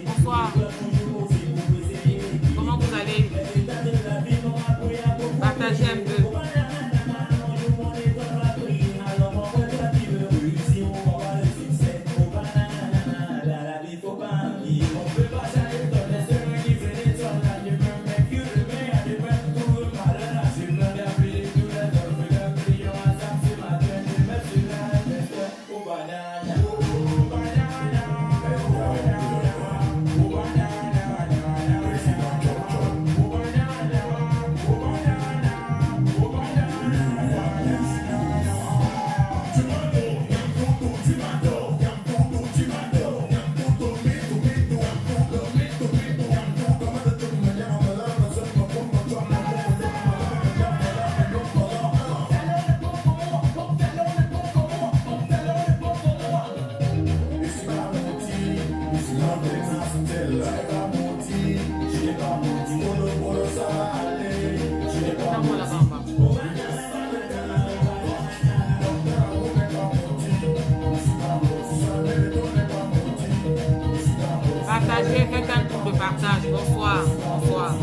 Bonsoir. Comment vous allez? Partagez un peu. Dans la bamba. Partagez, faites un tour de partage. Bonsoir. Bonsoir.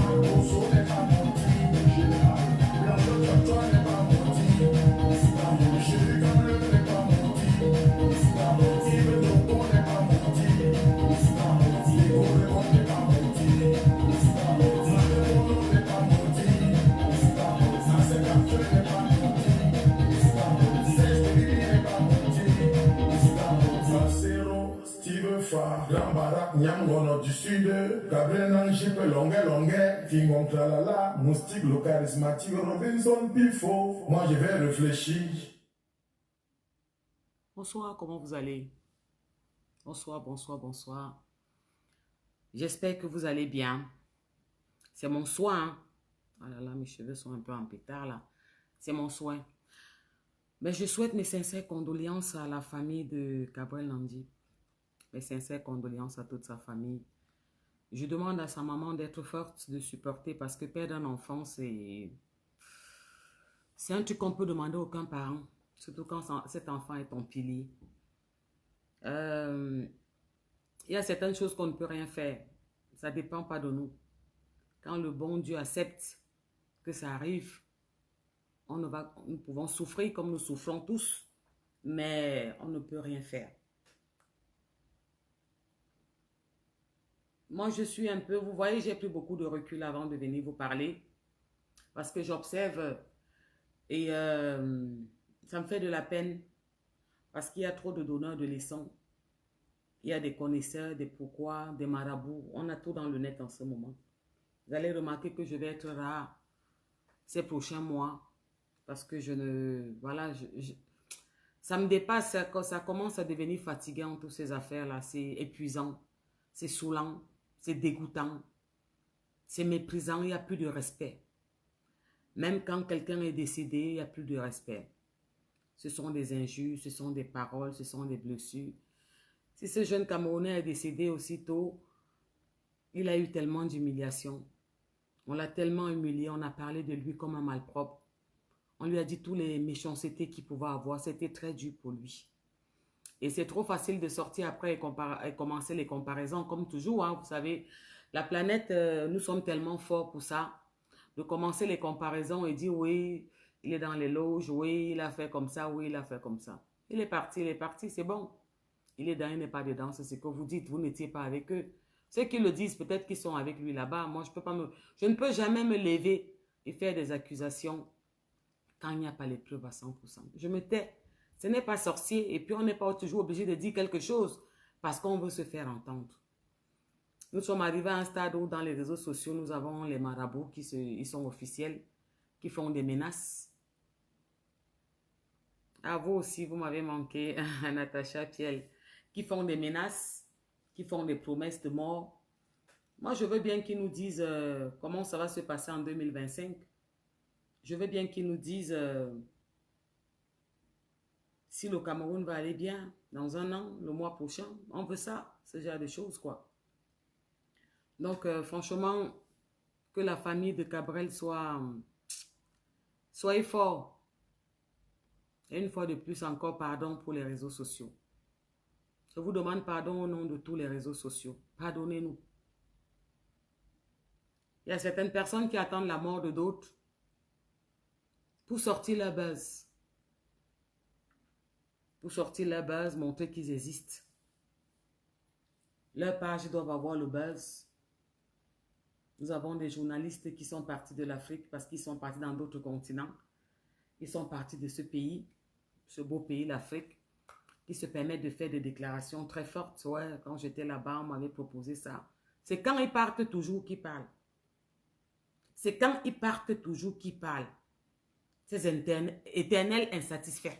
Nyamgono du Sud, Gabriel Nanchip, Longue, Fingon Tralala, Moustique, le charismatique, Robinson Pifo. Moi, je vais réfléchir. Bonsoir, comment vous allez? Bonsoir, bonsoir, bonsoir. J'espère que vous allez bien. C'est mon soin. Ah là là, mes cheveux sont un peu en pétard là. C'est mon soin. Mais je souhaite mes sincères condoléances à la famille de Gabriel Nandi. Mes sincères condoléances à toute sa famille. Je demande à sa maman d'être forte, de supporter, parce que perdre un enfant, c'est un truc qu'on peut demander à aucun parent, surtout quand cet enfant est ton pilier. Il y a certaines choses qu'on ne peut rien faire. Ça ne dépend pas de nous. Quand le bon Dieu accepte que ça arrive, nous pouvons souffrir comme nous souffrons tous, mais on ne peut rien faire. Moi, je suis un peu, vous voyez, j'ai pris beaucoup de recul avant de venir vous parler parce que j'observe et ça me fait de la peine parce qu'il y a trop de donneurs de leçons. Il y a des connaisseurs, des pourquoi, des marabouts. On a tout dans le net en ce moment. Vous allez remarquer que je vais être rare ces prochains mois parce que je ne... Voilà, ça me dépasse, ça commence à devenir fatigant, toutes ces affaires-là. C'est épuisant, c'est saoulant. C'est dégoûtant, c'est méprisant, il n'y a plus de respect. Même quand quelqu'un est décédé, il n'y a plus de respect. Ce sont des injures, ce sont des paroles, ce sont des blessures. Si ce jeune Camerounais est décédé aussitôt, il a eu tellement d'humiliation. On l'a tellement humilié, on a parlé de lui comme un malpropre. On lui a dit tous les méchancetés qu'il pouvait avoir, c'était très dur pour lui. Et c'est trop facile de sortir après et commencer les comparaisons, comme toujours, hein, vous savez. La planète, nous sommes tellement forts pour ça, de commencer les comparaisons et dire, oui, il est dans les loges, oui, il a fait comme ça, oui, il a fait comme ça. Il est parti, c'est bon. Il est dedans, il n'est pas dedans, c'est ce que vous dites, vous n'étiez pas avec eux. Ceux qui le disent, peut-être qu'ils sont avec lui là-bas. Moi, je ne peux jamais me lever et faire des accusations quand il n'y a pas les preuves à 100%. Je me tais. Ce n'est pas sorcier et puis on n'est pas toujours obligé de dire quelque chose parce qu'on veut se faire entendre. Nous sommes arrivés à un stade où dans les réseaux sociaux, nous avons les marabouts ils sont officiels, qui font des menaces. À vous aussi, vous m'avez manqué, Natacha Piel, qui font des menaces, qui font des promesses de mort. Moi, je veux bien qu'ils nous disent comment ça va se passer en 2025. Je veux bien qu'ils nous disent si le Cameroun va aller bien dans un an, le mois prochain. On veut ça, ce genre de choses, quoi. Donc, franchement, que la famille de Cabrel soyez fort. Et une fois de plus encore, pardon pour les réseaux sociaux. Je vous demande pardon au nom de tous les réseaux sociaux. Pardonnez-nous. Il y a certaines personnes qui attendent la mort de d'autres pour sortir leur buzz. Pour sortir leur buzz, montrer qu'ils existent. Leurs pages doivent avoir le buzz. Nous avons des journalistes qui sont partis de l'Afrique parce qu'ils sont partis dans d'autres continents. Ils sont partis de ce pays, ce beau pays, l'Afrique, qui se permettent de faire des déclarations très fortes. Ouais, quand j'étais là-bas, on m'avait proposé ça. C'est quand ils partent toujours qu'ils parlent. C'est quand ils partent toujours qu'ils parlent. Ces éternels insatisfaits.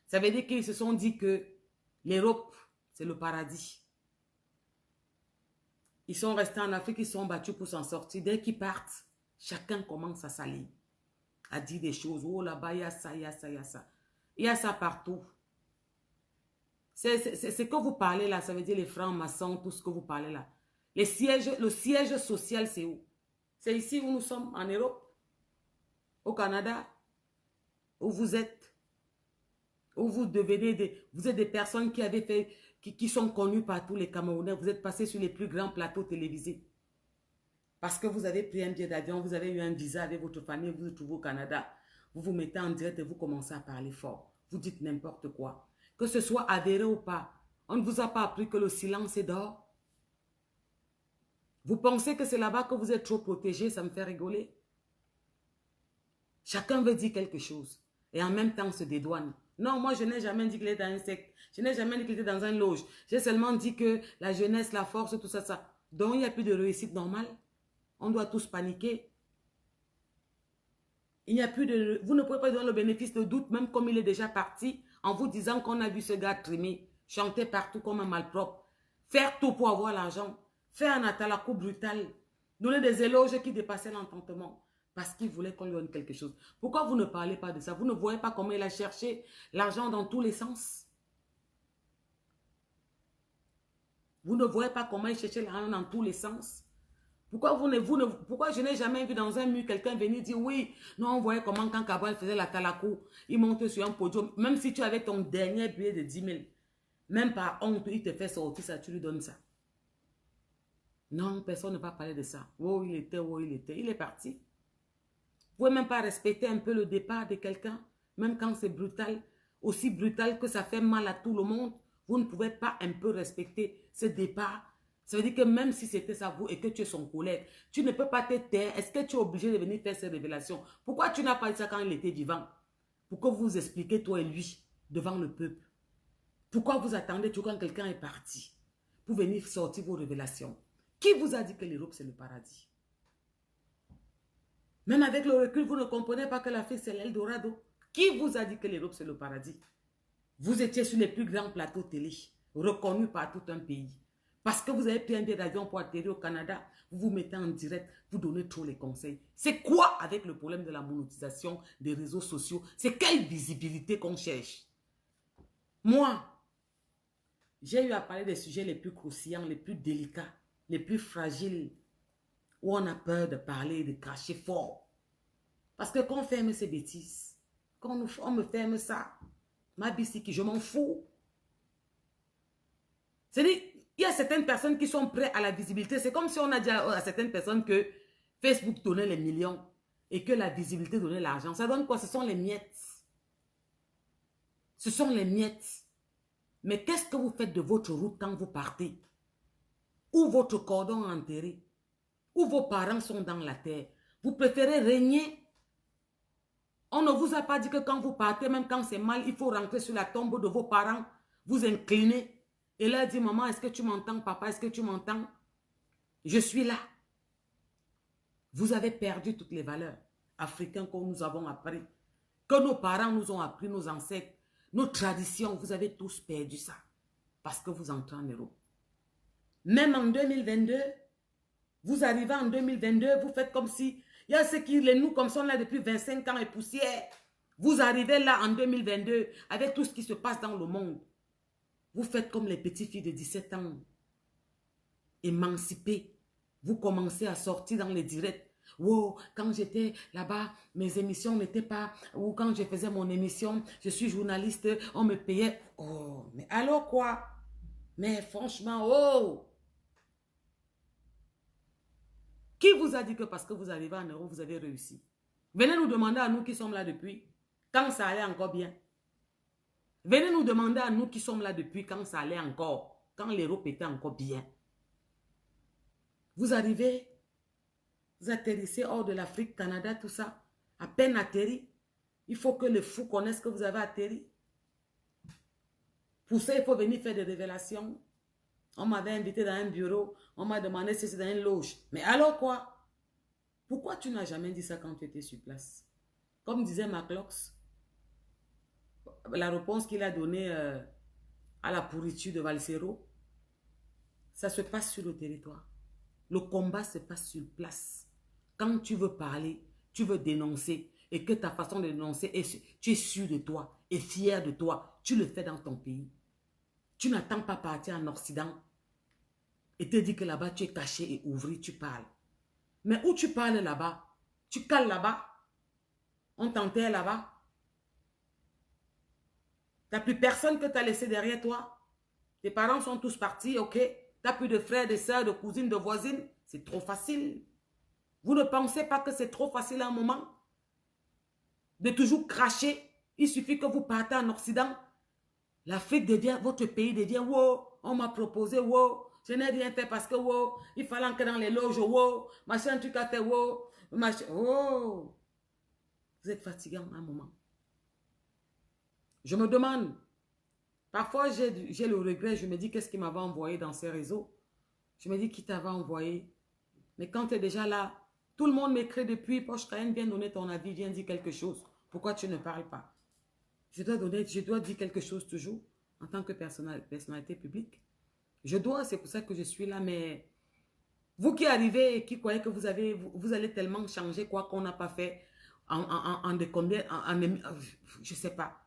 Ça veut dire qu'ils se sont dit que l'Europe, c'est le paradis. Ils sont restés en Afrique, ils sont battus pour s'en sortir. Dès qu'ils partent, chacun commence à salir, à dire des choses. Oh là-bas, il y a ça, il y a ça, il y a ça. Il y a ça partout. C'est que vous parlez là, ça veut dire les francs-maçons, tout ce que vous parlez là. Le siège social, c'est où? C'est ici où nous sommes, en Europe, au Canada, où vous êtes, où vous devenez vous êtes des personnes qui avaient fait, qui sont connues par tous les Camerounais. Vous êtes passés sur les plus grands plateaux télévisés. Parce que vous avez pris un billet d'avion, vous avez eu un visa avec votre famille, vous vous trouvez au Canada. Vous vous mettez en direct et vous commencez à parler fort. Vous dites n'importe quoi. Que ce soit avéré ou pas. On ne vous a pas appris que le silence est d'or. Vous pensez que c'est là-bas que vous êtes trop protégé, ça me fait rigoler. Chacun veut dire quelque chose. Et en même temps, on se dédouane. Non, moi, je n'ai jamais dit qu'il était dans un secte. Je n'ai jamais dit qu'il était dans un loge. J'ai seulement dit que la jeunesse, la force, tout ça, ça. Donc, il n'y a plus de réussite normale. On doit tous paniquer. Il n'y a plus de... Vous ne pouvez pas donner le bénéfice de doute, même comme il est déjà parti, en vous disant qu'on a vu ce gars trimer, chanter partout comme un malpropre, faire tout pour avoir l'argent, faire un atalakou brutal, donner des éloges qui dépassaient l'entendement, parce qu'il voulait qu'on lui donne quelque chose. Pourquoi vous ne parlez pas de ça? Vous ne voyez pas comment il a cherché l'argent dans tous les sens? Vous ne voyez pas comment il cherchait l'argent dans tous les sens? Pourquoi, pourquoi je n'ai jamais vu dans un mur quelqu'un venir dire oui, non, on voyait comment quand Cabral faisait la talakou, il monte sur un podium, même si tu avais ton dernier billet de 10 000, même par honte, il te fait sortir ça, tu lui donnes ça. Non, personne ne va parler de ça. Oh, il est parti. Vous ne pouvez même pas respecter un peu le départ de quelqu'un, même quand c'est brutal, aussi brutal que ça fait mal à tout le monde, vous ne pouvez pas un peu respecter ce départ. Ça veut dire que même si c'était ça vous et que tu es son collègue, tu ne peux pas te taire. Est-ce que tu es obligé de venir faire ces révélations? Pourquoi tu n'as pas dit ça quand il était vivant? Pour que vous expliquiez toi et lui devant le peuple. Pourquoi vous attendez tout quand quelqu'un est parti pour venir sortir vos révélations? Qui vous a dit que l'Europe c'est le paradis? Même avec le recul, vous ne comprenez pas que l'Afrique c'est l'Eldorado. Qui vous a dit que l'Europe c'est le paradis? Vous étiez sur les plus grands plateaux télé, reconnus par tout un pays. Parce que vous avez pris un billet d'avion pour atterrir au Canada, vous vous mettez en direct, vous donnez trop les conseils. C'est quoi avec le problème de la monétisation des réseaux sociaux? C'est quelle visibilité qu'on cherche? Moi, j'ai eu à parler des sujets les plus croustillants, les plus délicats, les plus fragiles, où on a peur de parler, de cracher fort. Parce que quand on ferme ces bêtises, quand on me ferme ça, ma bisiki, je m'en fous. C'est-à-dire, il y a certaines personnes qui sont prêtes à la visibilité. C'est comme si on a dit à certaines personnes que Facebook donnait les millions et que la visibilité donnait l'argent. Ça donne quoi? Ce sont les miettes. Ce sont les miettes. Mais qu'est-ce que vous faites de votre route quand vous partez? Où votre cordon enterré? Où vos parents sont dans la terre? Vous préférez régner? On ne vous a pas dit que quand vous partez, même quand c'est mal, il faut rentrer sur la tombe de vos parents, vous incliner et leur dire, maman, est-ce que tu m'entends? Papa, est-ce que tu m'entends? Je suis là. Vous avez perdu toutes les valeurs africaines que nous avons appris, que nos parents nous ont appris, nos ancêtres, nos traditions. Vous avez tous perdu ça parce que vous entrez en Europe. Même en 2022, vous arrivez en 2022, vous faites comme si, il y a ceux qui, les nous comme ça, là depuis 25 ans et poussière. Vous arrivez là en 2022 avec tout ce qui se passe dans le monde. Vous faites comme les petites filles de 17 ans, émancipées. Vous commencez à sortir dans les directs. Wow, quand j'étais là-bas, mes émissions n'étaient pas... Ou quand je faisais mon émission, je suis journaliste, on me payait. Oh, mais alors quoi? Mais franchement, oh! Qui vous a dit que parce que vous arrivez en Europe, vous avez réussi? Venez nous demander à nous qui sommes là depuis, quand ça allait encore bien. Venez nous demander à nous qui sommes là depuis, quand ça allait encore, quand l'Europe était encore bien. Vous arrivez, vous atterrissez hors de l'Afrique, Canada, tout ça, à peine atterri. Il faut que les fous connaissent que vous avez atterri. Pour ça, il faut venir faire des révélations. On m'avait invité dans un bureau, on m'a demandé si c'est dans une loge. Mais alors quoi? Pourquoi tu n'as jamais dit ça quand tu étais sur place? Comme disait McLox, la réponse qu'il a donnée à la pourriture de Valsero, ça se passe sur le territoire. Le combat se passe sur place. Quand tu veux parler, tu veux dénoncer, et que ta façon de dénoncer, tu es sûr de toi et fier de toi, tu le fais dans ton pays. Tu n'attends pas partir en Occident et te dire que là-bas tu es caché et ouvri, tu parles. Mais où tu parles là-bas? Tu cales là-bas? On t'enterre là-bas? Tu n'as plus personne que tu as laissé derrière toi? Tes parents sont tous partis, ok? Tu n'as plus de frères, de sœurs, de cousines, de voisines? C'est trop facile. Vous ne pensez pas que c'est trop facile à un moment de toujours cracher? Il suffit que vous partez en Occident. L'Afrique devient, votre pays devient, wow, on m'a proposé, wow, je n'ai rien fait parce que, wow, il fallait entrer dans les loges, wow, machin, tu as fait, wow, machin, wow. Vous êtes fatigant à un moment. Je me demande, parfois j'ai le regret, je me dis qu'est-ce qu'il m'avait envoyé dans ces réseaux. Je me dis qui t'avait envoyé. Mais quand tu es déjà là, tout le monde m'écrit depuis, Poche Cayenne, viens donner ton avis, viens dire quelque chose. Pourquoi tu ne parles pas? Je dois dire quelque chose toujours en tant que personnalité publique. Je dois, c'est pour ça que je suis là, mais vous qui arrivez et qui croyez que vous allez tellement changer quoi qu'on n'a pas fait je ne sais pas.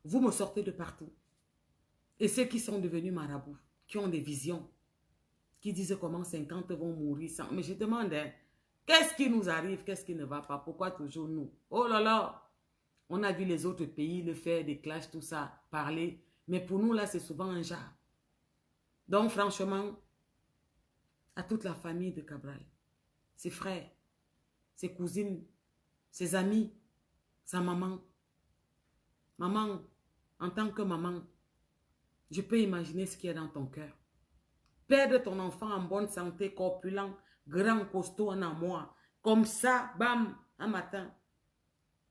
Vous me sortez de partout. Et ceux qui sont devenus marabouts, qui ont des visions, qui disent comment 50 vont mourir sans... Mais je demande, hein, qu'est-ce qui nous arrive, qu'est-ce qui ne va pas? Pourquoi toujours nous? Oh là là! On a vu les autres pays le faire, des clashs, tout ça, parler. Mais pour nous, là, c'est souvent un genre. Donc, franchement, à toute la famille de Cabral, ses frères, ses cousines, ses amis, sa maman. Maman, en tant que maman, je peux imaginer ce qu'il y a dans ton cœur. Perdre ton enfant en bonne santé, corpulent, grand, costaud, en amour, comme ça, bam, un matin.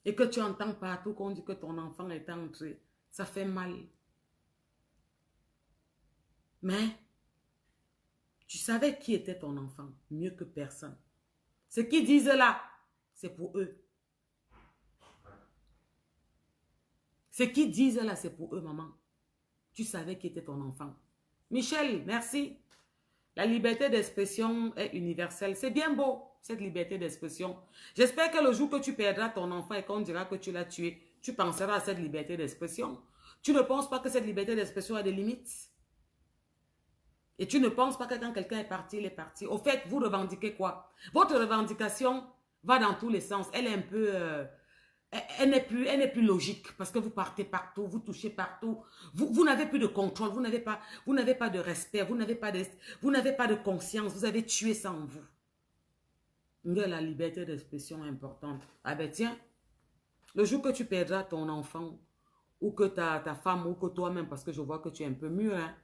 Et que tu entends partout qu'on dit que ton enfant est entré. Ça fait mal. Mais, tu savais qui était ton enfant, mieux que personne. Ce qu'ils disent là, c'est pour eux. Ce qu'ils disent là, c'est pour eux, maman. Tu savais qui était ton enfant. Michel, merci. La liberté d'expression est universelle. C'est bien beau, cette liberté d'expression. J'espère que le jour que tu perdras ton enfant et qu'on dira que tu l'as tué, tu penseras à cette liberté d'expression. Tu ne penses pas que cette liberté d'expression a des limites? Et tu ne penses pas que quand quelqu'un est parti, il est parti. Au fait, vous revendiquez quoi? Votre revendication va dans tous les sens. Elle est un peu... elle n'est plus logique parce que vous partez partout, vous touchez partout. Vous n'avez plus de contrôle, vous n'avez pas de respect, vous n'avez pas de conscience, vous avez tué ça en vous. La liberté d'expression est importante. Ah ben tiens, le jour que tu perdras ton enfant, ou que ta femme, ou que toi-même, parce que je vois que tu es un peu mûr, hein,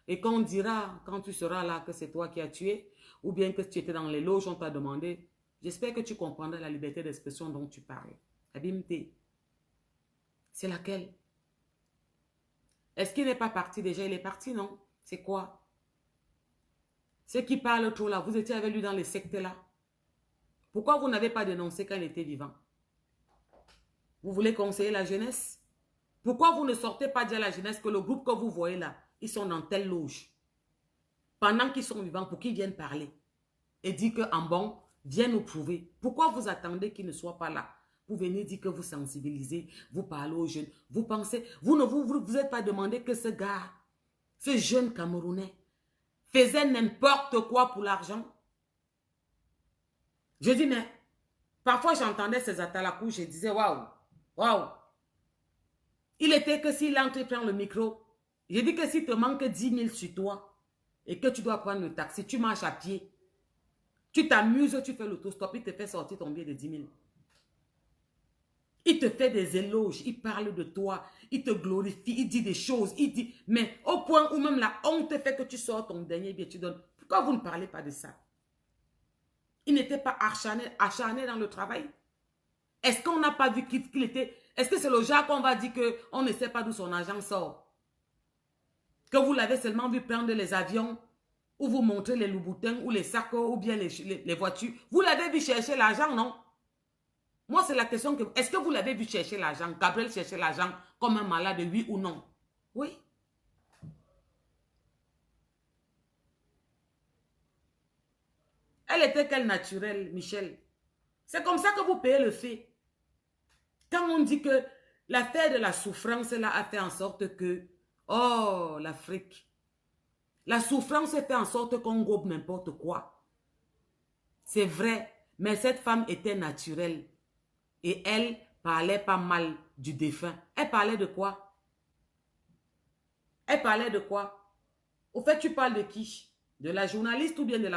et qu'on dira, quand tu seras là, que c'est toi qui as tué, ou bien que tu étais dans les loges, on t'a demandé, j'espère que tu comprendras la liberté d'expression dont tu parles. Abimte. C'est laquelle? Est-ce qu'il n'est pas parti déjà? Il est parti, non? C'est quoi? Ceux qui parlent trop là, vous étiez avec lui dans les sectes là. Pourquoi vous n'avez pas dénoncé quand il était vivant? Vous voulez conseiller la jeunesse? Pourquoi vous ne sortez pas dire à la jeunesse que le groupe que vous voyez là, ils sont dans telle loge? Pendant qu'ils sont vivants, pour qu'ils viennent parler. Et dire qu'en bon, viens nous prouver. Pourquoi vous attendez qu'ils ne soient pas là? Vous venez dire que vous sensibilisez, vous parlez aux jeunes. Vous pensez, vous ne vous êtes pas demandé que ce gars, ce jeune Camerounais, faisait n'importe quoi pour l'argent? Je dis, mais parfois j'entendais ces atalakous, je disais, waouh, waouh. Il était que s'il entre et prend le micro, je dis que s'il te manque 10 000 sur toi et que tu dois prendre le taxi, tu marches à pied, tu t'amuses, tu fais l'autostop, il te fait sortir ton billet de 10 000. Il te fait des éloges, il parle de toi, il te glorifie, il dit des choses, il dit, mais au point où même la honte fait que tu sors ton dernier billet, tu donnes. Pourquoi vous ne parlez pas de ça? Il n'était pas acharné dans le travail. Est-ce qu'on n'a pas vu qu'il était... Est-ce que c'est le genre qu'on va dire qu'on ne sait pas d'où son argent sort? Que vous l'avez seulement vu prendre les avions, ou vous montrer les louboutins, ou les sacs, ou bien les voitures. Vous l'avez vu chercher l'argent, non? Moi, c'est la question que... Est-ce que vous l'avez vu chercher l'argent? Gabriel chercher l'argent comme un malade, oui ou non? Oui. Elle était quelle naturelle, Michel? C'est comme ça que vous payez le fait. Quand on dit que l'affaire de la souffrance là a fait en sorte que, oh, l'Afrique, la souffrance fait en sorte qu'on gobe n'importe quoi. C'est vrai, mais cette femme était naturelle. Et elle parlait pas mal du défunt. Elle parlait de quoi? Elle parlait de quoi? Au fait, tu parles de qui? De la journaliste ou bien de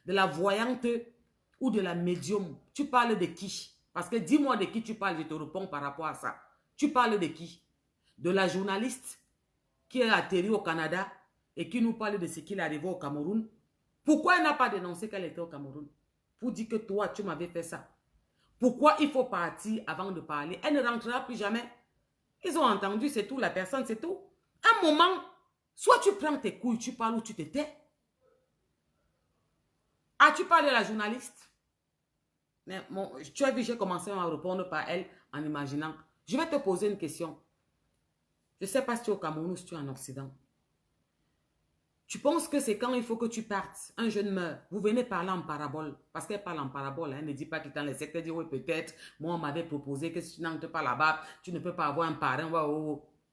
la voyante ou de la médium? Tu parles de qui? Parce que dis-moi de qui tu parles, je te réponds par rapport à ça. Tu parles de qui? De la journaliste qui est atterrie au Canada et qui nous parle de ce qu'il est arrivé au Cameroun. Pourquoi elle n'a pas dénoncé qu'elle était au Cameroun? Pour dire que toi, tu m'avais fait ça. Pourquoi il faut partir avant de parler? Elle ne rentrera plus jamais. Ils ont entendu, c'est tout, la personne, c'est tout. Un moment, soit tu prends tes couilles, tu parles ou tu te tais. Ah, tu parles de la journaliste? Mais bon, tu as vu, j'ai commencé à répondre par elle en imaginant. Je vais te poser une question. Je ne sais pas si tu es au Cameroun ou si tu es en Occident. Tu penses que c'est quand il faut que tu partes, un jeune meurt, vous venez parler en parabole, parce qu'elle parle en parabole, elle ne dit pas qu'il est dans les sectes, elle dit oui peut-être, moi on m'avait proposé que si tu n'entres pas là-bas, tu ne peux pas avoir un parrain,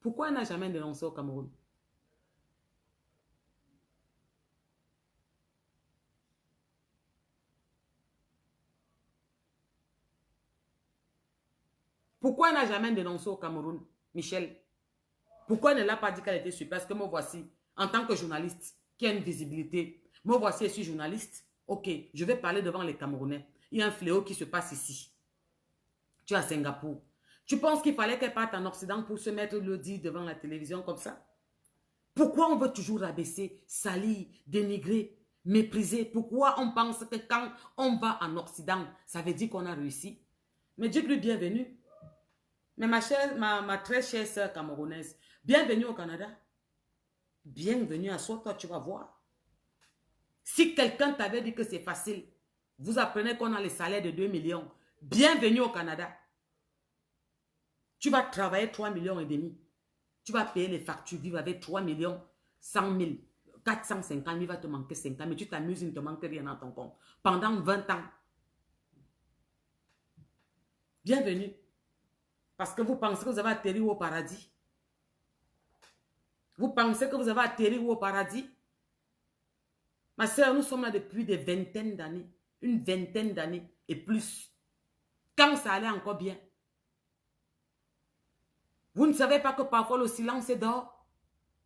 Pourquoi elle n'a jamais dénoncé au Cameroun? Pourquoi elle n'a jamais dénoncé au Cameroun, Michel? Pourquoi elle ne l'a pas dit qu'elle était sur place? Que me voici, en tant que journaliste, qui a une visibilité, me voici, je suis journaliste, ok, je vais parler devant les Camerounais. Il y a un fléau qui se passe ici. Tu es à Singapour. Tu penses qu'il fallait qu'elle parte en Occident pour se mettre le dire devant la télévision comme ça? Pourquoi on veut toujours rabaisser, salir, dénigrer, mépriser? Pourquoi on pense que quand on va en Occident, ça veut dire qu'on a réussi? Mais dis-lui bienvenue. Mais ma très chère sœur camerounaise, bienvenue au Canada. Bienvenue à soi, toi tu vas voir. Si quelqu'un t'avait dit que c'est facile, vous apprenez qu'on a les salaires de 2 millions. Bienvenue au Canada. Tu vas travailler 3 millions et demi. Tu vas payer les factures, vivre avec 3 millions, 100 000, 450 000, il va te manquer 50 000. Mais tu t'amuses, il ne te manque rien dans ton compte. Pendant 20 ans. Bienvenue. Parce que vous pensez que vous avez atterri au paradis. Vous pensez que vous avez atterri au paradis. Ma soeur, nous sommes là depuis des vingtaines d'années. Une vingtaine d'années et plus. Quand ça allait encore bien, Vous ne savez pas que parfois le silence est d'or?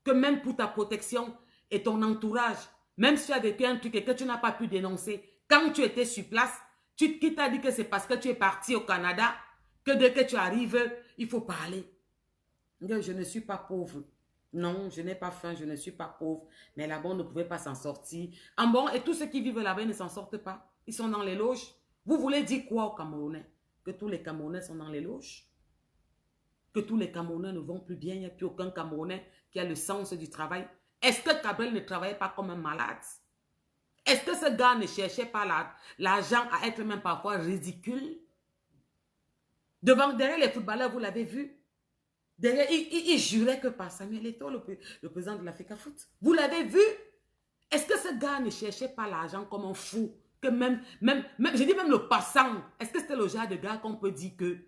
Que même pour ta protection et ton entourage, même si tu as vécu un truc et que tu n'as pas pu dénoncer, quand tu étais sur place, qui t'a dit que c'est parce que tu es parti au Canada que dès que tu arrives, il faut parler. Je ne suis pas pauvre. Non, je n'ai pas faim, je ne suis pas pauvre. Mais là-bas, on ne pouvait pas s'en sortir. En bon, et tous ceux qui vivent là-bas ne s'en sortent pas. Ils sont dans les loges. Vous voulez dire quoi aux Camerounais? Que tous les Camerounais sont dans les loges? Que tous les Camerounais ne vont plus bien? Il n'y a plus aucun Camerounais qui a le sens du travail. Est-ce que Gabriel ne travaillait pas comme un malade? Est-ce que ce gars ne cherchait pas l'argent à être même parfois ridicule? Derrière les footballeurs, vous l'avez vu? Derrière, il jurait que par Samuel Eto'o, le président de l'Africa Foot. Vous l'avez vu? Est-ce que ce gars ne cherchait pas l'argent comme un fou? Que je dis même le passant. Est-ce que c'était le genre de gars qu'on peut dire que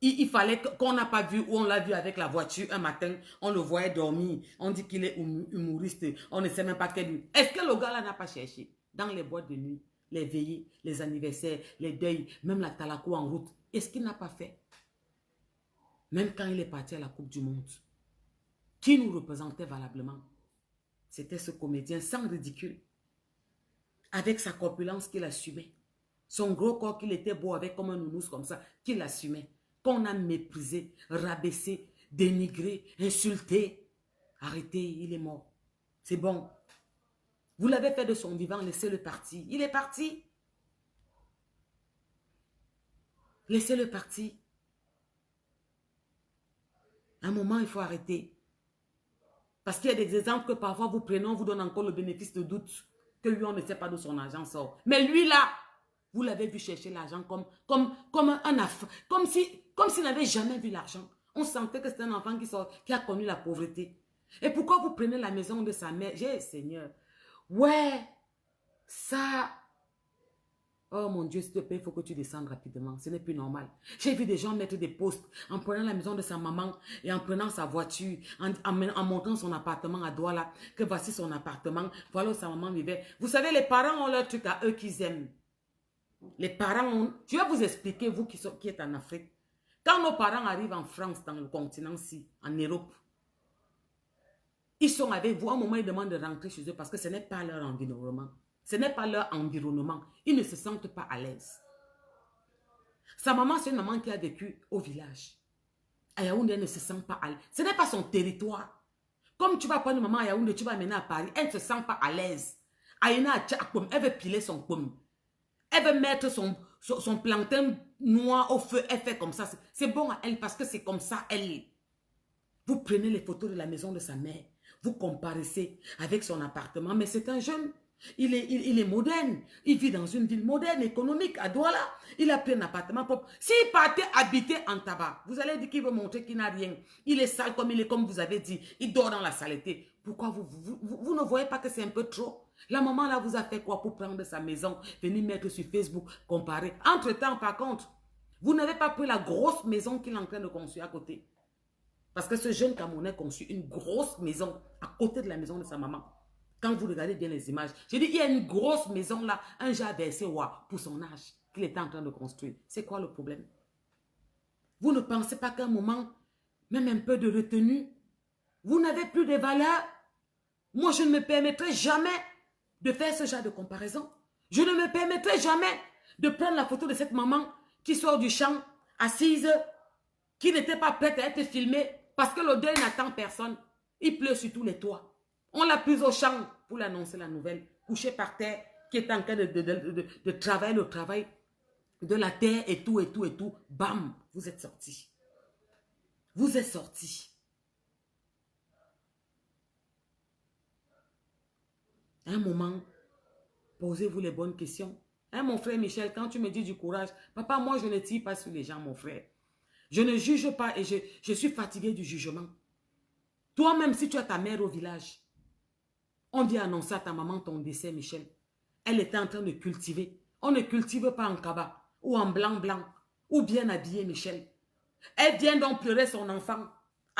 il fallait qu'on n'a pas vu ou on l'a vu avec la voiture un matin, on le voyait dormir, on dit qu'il est humoriste, on ne sait même pas quel. Est-ce que le gars-là n'a pas cherché dans les boîtes de nuit, les veillées, les anniversaires, les deuils, même la talako en route? Est-ce qu'il n'a pas fait? Même quand il est parti à la Coupe du Monde, qui nous représentait valablement? C'était ce comédien sans ridicule, avec sa corpulence qu'il assumait, son gros corps qu'il était beau avec comme un nounours comme ça, qu'il assumait, qu'on a méprisé, rabaissé, dénigré, insulté. Arrêtez, il est mort. C'est bon. Vous l'avez fait de son vivant, laissez-le partir. Il est parti. Laissez-le partir. À un moment, il faut arrêter. Parce qu'il y a des exemples que parfois vous prenez, on vous donne encore le bénéfice de doute. Que lui, on ne sait pas d'où son argent sort. Mais lui, là, vous l'avez vu chercher l'argent comme s'il n'avait jamais vu l'argent. On sentait que c'est un enfant qui a connu la pauvreté. Et pourquoi vous prenez la maison de sa mère? Seigneur. Ouais, ça... Oh mon Dieu, s'il te plaît, il faut que tu descendes rapidement. Ce n'est plus normal. J'ai vu des gens mettre des posts en prenant la maison de sa maman et en prenant sa voiture, en montrant son appartement à Douala, que voici son appartement, voilà où sa maman vivait. Vous savez, les parents ont leur truc à eux qu'ils aiment. Les parents ont... Je vais vous expliquer, vous qui êtes en Afrique. Quand nos parents arrivent en France, dans le continent-ci, en Europe, ils sont avec vous. À un moment, ils demandent de rentrer chez eux parce que ce n'est pas leur environnement. Ce n'est pas leur environnement. Ils ne se sentent pas à l'aise. Sa maman, c'est une maman qui a vécu au village. À Yaoundé, elle ne se sent pas à l'aise. Ce n'est pas son territoire. Comme tu vas prendre une maman à Yaoundé, tu vas mener à Paris, elle ne se sent pas à l'aise. Aïna, elle veut piler son pomme. Elle veut mettre son plantain noir au feu. Elle fait comme ça. C'est bon à elle parce que c'est comme ça, elle. Vous prenez les photos de la maison de sa mère. Vous comparez avec son appartement. Mais c'est un jeune. Il est moderne. Il vit dans une ville moderne, économique, à Douala. Il a pris un appartement propre. S'il partait habiter en tabac, vous allez dire qu'il veut montrer qu'il n'a rien. Il est sale comme vous avez dit. Il dort dans la saleté. Pourquoi vous ne voyez pas que c'est un peu trop? La maman là vous a fait quoi pour prendre sa maison, venir mettre sur Facebook, comparer. Entre-temps, par contre, vous n'avez pas pris la grosse maison qu'il est en train de construire à côté. Parce que ce jeune Camerounais construit une grosse maison à côté de la maison de sa maman. Quand vous regardez bien les images, je dis, il y a une grosse maison là, un genre versé pour son âge, qu'il était en train de construire. C'est quoi le problème? Vous ne pensez pas qu'à un moment, même un peu de retenue, vous n'avez plus de valeur? Moi, je ne me permettrai jamais de faire ce genre de comparaison. Je ne me permettrai jamais de prendre la photo de cette maman qui sort du champ, assise, qui n'était pas prête à être filmée parce que le deuil n'attend personne. Il pleut sur tous les toits. On l'a prise au champ pour l'annoncer la nouvelle, couchée par terre, qui est en train de travailler le travail de la terre et tout, et tout, et tout. Bam, vous êtes sortis. Vous êtes sortis. À un moment, posez-vous les bonnes questions. Hein, mon frère Michel, quand tu me dis du courage, papa, moi je ne tire pas sur les gens, mon frère. Je ne juge pas et je suis fatigué du jugement. Toi-même, si tu as ta mère au village, on vient annoncer à ta maman ton décès, Michel. Elle était en train de cultiver. On ne cultive pas en kaba ou en blanc, ou bien habillé, Michel. Elle vient donc pleurer son enfant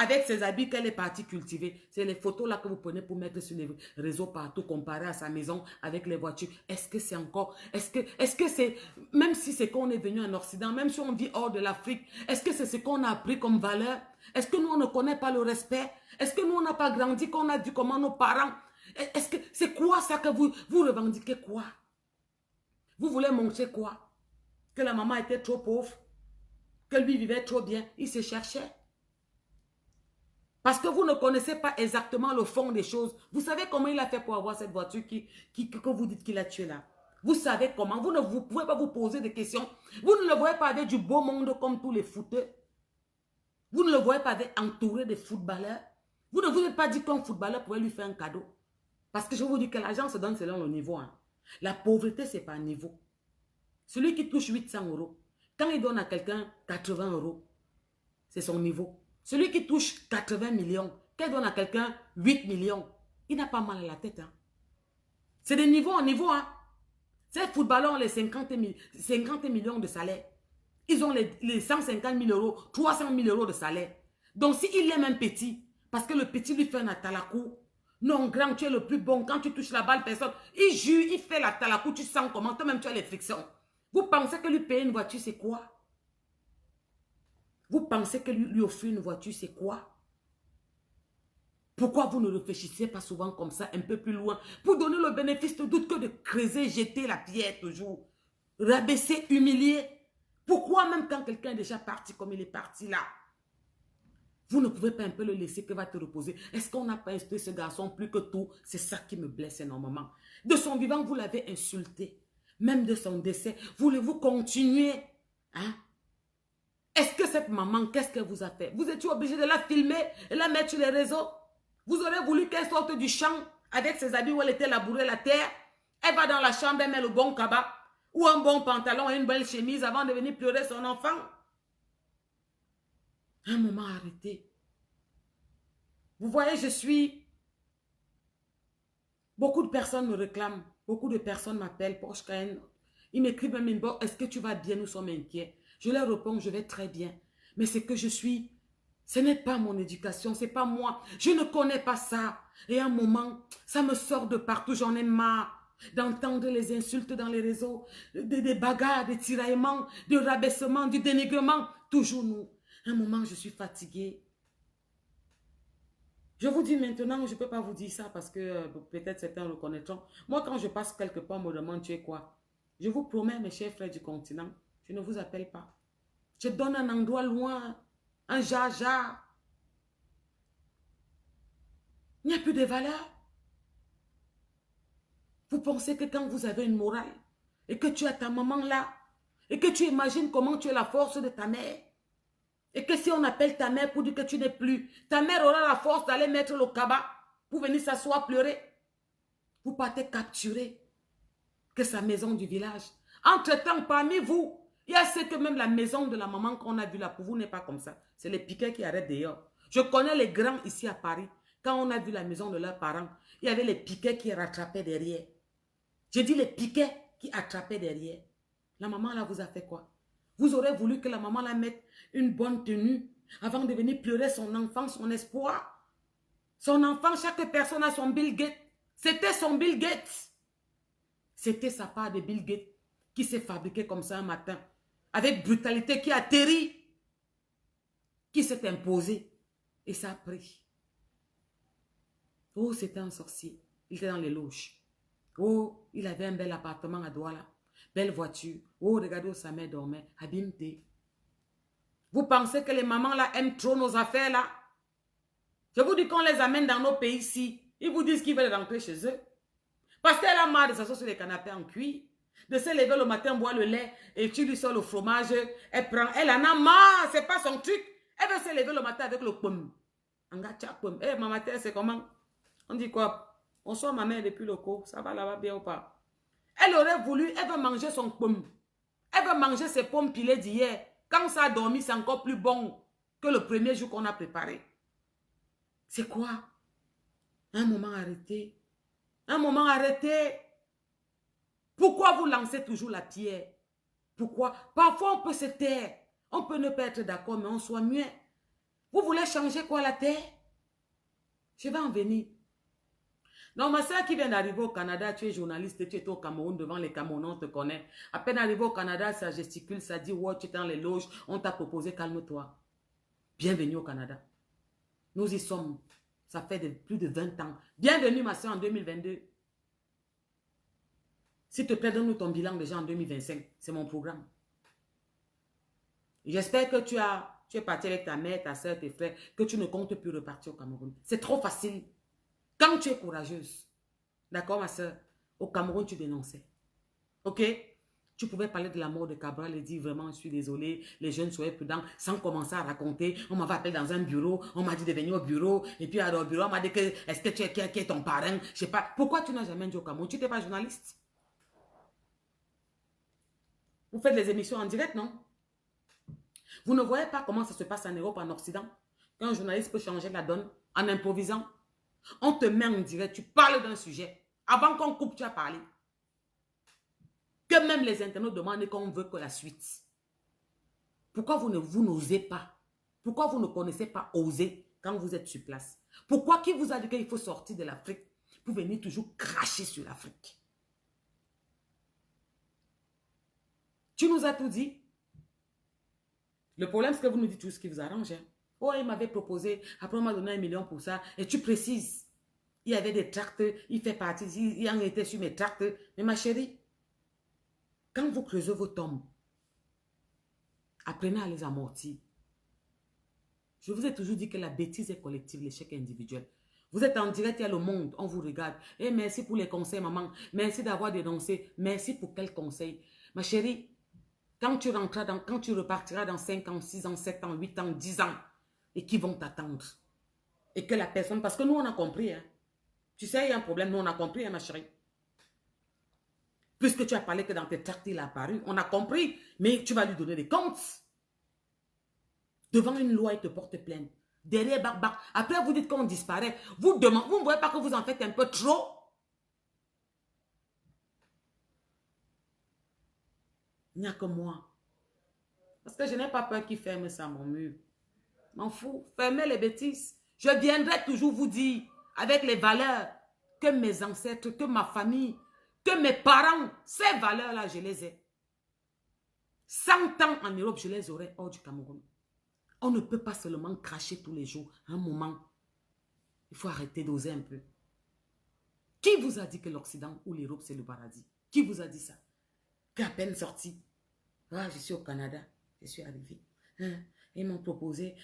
avec ses habits qu'elle est partie cultiver. C'est les photos là que vous prenez pour mettre sur les réseaux partout, comparé à sa maison avec les voitures. Est-ce que c'est encore, est-ce que c'est, même si c'est qu'on est venu en Occident, même si on vit hors de l'Afrique, est-ce que c'est ce qu'on a appris comme valeur? Est-ce que nous, on ne connaît pas le respect? Est-ce que nous, on n'a pas grandi, qu'on a vu comment nos parents... Est-ce que c'est quoi ça que vous revendiquez quoi? Vous voulez montrer quoi? Que la maman était trop pauvre? Que lui vivait trop bien? Il se cherchait. Parce que vous ne connaissez pas exactement le fond des choses. Vous savez comment il a fait pour avoir cette voiture que vous dites qu'il a tué là. Vous savez comment. Vous ne pouvez pas vous poser des questions. Vous ne le voyez pas avec du beau monde comme tous les footeux. Vous ne le voyez pas avec entouré de footballeurs. Vous ne vous êtes pas dit qu'un footballeur pouvait lui faire un cadeau. Parce que je vous dis que l'argent se donne selon le niveau. Hein. La pauvreté, ce n'est pas un niveau. Celui qui touche 800 €, quand il donne à quelqu'un 80 €, c'est son niveau. Celui qui touche 80 millions, quand il donne à quelqu'un 8 millions, il n'a pas mal à la tête. Hein. C'est de niveau en niveau. Hein. Ces footballeurs ont les 50 millions de salaire. Ils ont les 150 000 €, 300 000 € de salaire. Donc, s'il aime un petit, parce que le petit lui fait un atalakou, non, grand, tu es le plus bon. Quand tu touches la balle, personne. Il jure, il fait l'atalakou, tu sens comment. Toi-même, tu as les frictions. Vous pensez que lui payer une voiture, c'est quoi? Vous pensez que lui offrir une voiture, c'est quoi? Pourquoi vous ne réfléchissez pas souvent comme ça, un peu plus loin, pour donner le bénéfice de doute que de creuser, jeter la pierre toujours, rabaisser, humilier? Pourquoi même quand quelqu'un est déjà parti comme il est parti là, vous ne pouvez pas un peu le laisser que va te reposer? Est-ce qu'on n'a pas instruit ce garçon plus que tout? C'est ça qui me blesse énormément. De son vivant, vous l'avez insulté. Même de son décès, voulez-vous continuer? Hein? Est-ce que cette maman, qu'est-ce qu'elle vous a fait? Vous étiez obligé de la filmer et la mettre sur les réseaux? Vous aurez voulu qu'elle sorte du champ avec ses habits où elle était labourée la terre? Elle va dans la chambre, elle met le bon cabas ou un bon pantalon et une belle chemise avant de venir pleurer son enfant? Un moment, arrêtez. Vous voyez, beaucoup de personnes me réclament. Beaucoup de personnes m'appellent. Ils m'écrivent même une est-ce que tu vas bien? Nous sommes inquiets. Je leur réponds, je vais très bien. Mais c'est que je suis... Ce n'est pas mon éducation, ce n'est pas moi. Je ne connais pas ça. Et à un moment, ça me sort de partout. J'en ai marre d'entendre les insultes dans les réseaux, des bagarres, des tiraillements, du rabaissement, du dénigrement. Toujours nous. À un moment, je suis fatiguée. Je vous dis maintenant, je ne peux pas vous dire ça parce que peut-être certains le connaîtront. Moi, quand je passe quelque part, on me demande tu es quoi? Je vous promets, mes chers frères du continent, je ne vous appelle pas. Je donne un endroit loin, un jaja. Il n'y a plus de valeur. Vous pensez que quand vous avez une morale et que tu as ta maman là et que tu imagines comment tu es la force de ta mère et que si on appelle ta mère pour dire que tu n'es plus, ta mère aura la force d'aller mettre le cabas pour venir s'asseoir pleurer. Vous partez capturer que sa maison du village. Entre-temps, parmi vous, il y a ceux que même la maison de la maman qu'on a vue là, pour vous n'est pas comme ça. C'est les piquets qui arrêtent dehors. Je connais les grands ici à Paris. Quand on a vu la maison de leurs parents, il y avait les piquets qui rattrapaient derrière. Je dis les piquets qui attrapaient derrière. La maman là vous a fait quoi? Vous aurez voulu que la maman la mette une bonne tenue avant de venir pleurer son enfant, son espoir. Son enfant, chaque personne a son Bill Gates. C'était son Bill Gates. C'était sa part de Bill Gates qui s'est fabriqué comme ça un matin. Avec brutalité, qui atterrit, qui s'est imposé. Et ça a pris. Oh, c'était un sorcier. Il était dans les loges. Oh, il avait un bel appartement à Douala. Belle voiture. Oh, regardez où sa mère dormait. Abimté. Vous pensez que les mamans là aiment trop nos affaires là? Je vous dis qu'on les amène dans nos pays ici. Ils vous disent qu'ils veulent rentrer chez eux. Parce qu'elle a marre de s'asseoir sur les canapés en cuir. De se lever le matin, boire le lait et tu lui sors le fromage. Elle prend. Elle en a marre. C'est pas son truc. Elle veut se lever le matin avec le pomme. Eh, ma matin, c'est comment? On dit quoi? Bonsoir ma mère depuis le cours. Ça va là-bas bien ou pas? Elle aurait voulu, elle veut manger son pomme. Elle veut manger ses pommes pilées d'hier. Quand ça a dormi, c'est encore plus bon que le premier jour qu'on a préparé. C'est quoi? Un moment arrêté. Un moment arrêté. Pourquoi vous lancez toujours la pierre? Pourquoi? Parfois on peut se taire. On peut ne pas être d'accord, mais on soit muet. Vous voulez changer quoi la terre? Je vais en venir. Donc, ma soeur qui vient d'arriver au Canada, tu es journaliste, tu es au Cameroun, devant les Camerounais, on te connaît. À peine arrivé au Canada, ça gesticule, ça dit, ouais, tu es dans les loges, on t'a proposé, calme-toi. Bienvenue au Canada. Nous y sommes. Ça fait plus de 20 ans. Bienvenue, ma soeur, en 2022. S'il te plaît, donne-nous ton bilan déjà en 2025. C'est mon programme. J'espère que tu es parti avec ta mère, ta soeur, tes frères, que tu ne comptes plus repartir au Cameroun. C'est trop facile. Quand tu es courageuse, d'accord, ma soeur, au Cameroun, tu dénonçais. Ok? Tu pouvais parler de la mort de Cabral et dire vraiment, je suis désolé, les jeunes soient prudents, sans commencer à raconter. On m'avait appelé dans un bureau, on m'a dit de venir au bureau, et puis alors au bureau, on m'a dit que, est-ce que tu es, qui est ton parrain? Je sais pas. Pourquoi tu n'as jamais dit au Cameroun? Tu n'étais pas journaliste? Vous faites les émissions en direct, non? Vous ne voyez pas comment ça se passe en Europe, en Occident? Qu'un journaliste peut changer la donne en improvisant. On te met en direct, tu parles d'un sujet. Avant qu'on coupe, tu as parlé. Que même les internautes demandent qu'on veut que la suite. Pourquoi vous n'osez pas? Pourquoi vous ne connaissez pas oser quand vous êtes sur place? Pourquoi qui vous a dit qu'il faut sortir de l'Afrique pour venir toujours cracher sur l'Afrique? Tu nous as tout dit. Le problème, c'est que vous nous dites tout ce qui vous arrange. Hein? Oh, il m'avait proposé, après on m'a donné 1 million pour ça, et tu précises. Il y avait des tracts, il fait partie, il en était sur mes tracts. Mais ma chérie, quand vous creusez vos tombes, apprenez à les amortir. Je vous ai toujours dit que la bêtise est collective, l'échec est individuel. Vous êtes en direct, il y a le monde, on vous regarde. Et merci pour les conseils, maman. Merci d'avoir dénoncé. Merci pour quel conseil? Ma chérie, quand tu repartiras dans 5 ans, 6 ans, 7 ans, 8 ans, 10 ans, et qui vont t'attendre. Et que la personne, parce que nous, on a compris. Hein. Tu sais, il y a un problème, nous, on a compris, hein, ma chérie. Puisque tu as parlé que dans tes tracts, il a apparu. On a compris, mais tu vas lui donner des comptes. Devant une loi, il te porte plainte. Derrière, bac, bac. Après, vous dites qu'on disparaît. Vous ne voyez pas que vous en faites un peu trop? Il n'y a que moi. Parce que je n'ai pas peur qu'il ferme ça, mon mur. M'en fous. Fermez les bêtises. Je viendrai toujours vous dire, avec les valeurs, que mes ancêtres, que ma famille, que mes parents, ces valeurs-là, je les ai. 100 ans en Europe, je les aurai hors du Cameroun. On ne peut pas seulement cracher tous les jours. À un moment, il faut arrêter d'oser un peu. Qui vous a dit que l'Occident ou l'Europe, c'est le paradis? Qui vous a dit ça? Qu'à peine sorti. Ah, je suis au Canada. Je suis arrivé. Ils m'ont proposé.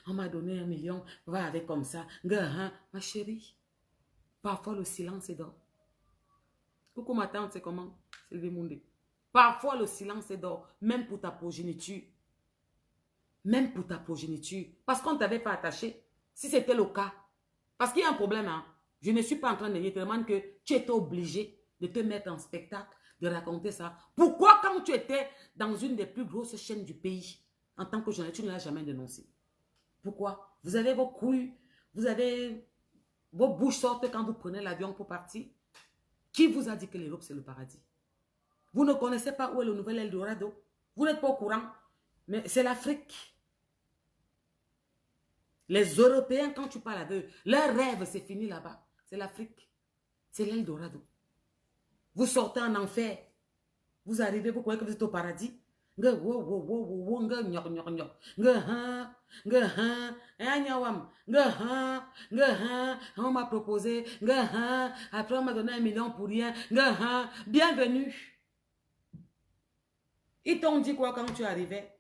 On m'a donné 1 million. Va avec comme ça. Ma chérie. Parfois, le silence est d'or. Coucou ma tante, c'est comment? Sylvie Moundé. Parfois, le silence est d'or. Même pour ta progéniture. Même pour ta progéniture. Parce qu'on ne t'avait pas attaché. Si c'était le cas. Parce qu'il y a un problème. Hein? Je ne suis pas en train de dire tellement que tu étais obligé de te mettre en spectacle, de raconter ça. Pourquoi quand tu étais dans une des plus grosses chaînes du pays, en tant que journaliste, tu ne l'as jamais dénoncé? Pourquoi? Vous avez vos couilles, vous avez vos bouches sortent quand vous prenez l'avion pour partir. Qui vous a dit que l'Europe c'est le paradis? Vous ne connaissez pas où est le nouvel Eldorado? Vous n'êtes pas au courant? Mais c'est l'Afrique. Les Européens, quand tu parles avec eux, leur rêve, c'est fini là-bas. C'est l'Afrique. C'est l'Eldorado. Vous sortez en enfer. Vous arrivez, vous croyez que vous êtes au paradis? On m'a proposé. Après, on m'a donné 1 million pour rien. Bienvenue. Ils t'ont dit quoi quand tu arrivais?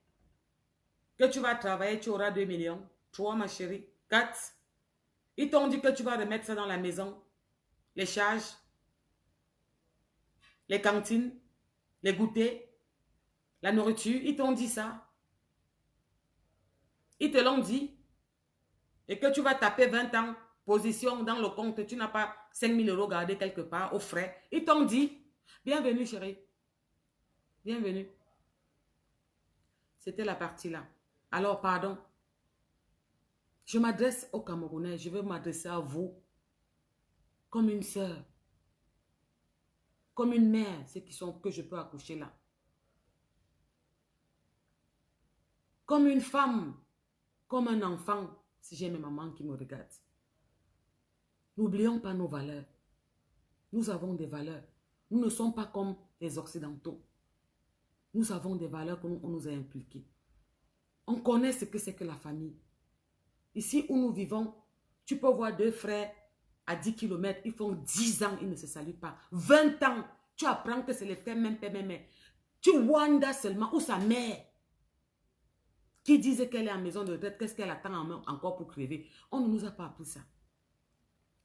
Que tu vas travailler, tu auras 2 millions. 3, ma chérie. 4. Ils t'ont dit que tu vas remettre ça dans la maison. Les charges. Les cantines. Les goûters. La nourriture. Ils t'ont dit ça. Ils te l'ont dit. Et que tu vas taper 20 ans. Position dans le compte. Tu n'as pas 5 000 € gardés quelque part aux frais. Ils t'ont dit. Bienvenue, chérie. Bienvenue. C'était la partie là. Alors, pardon. Je m'adresse aux Camerounais. Je veux m'adresser à vous. Comme une sœur. Comme une mère. Ceux qui sont que je peux accoucher là. Comme une femme. comme un enfant, si j'ai mes mamans qui me regardent. N'oublions pas nos valeurs. Nous avons des valeurs. Nous ne sommes pas comme les Occidentaux. Nous avons des valeurs qu'on nous a inculquées. On connaît ce que c'est que la famille. Ici où nous vivons, tu peux voir deux frères à 10 km, ils font 10 ans, ils ne se saluent pas. 20 ans, tu apprends que c'est les frères, même père, même mère. Tu Wanda seulement, ou sa mère, qui disait qu'elle est en maison de retraite, qu'est-ce qu'elle attend encore pour crever. On ne nous a pas appris ça.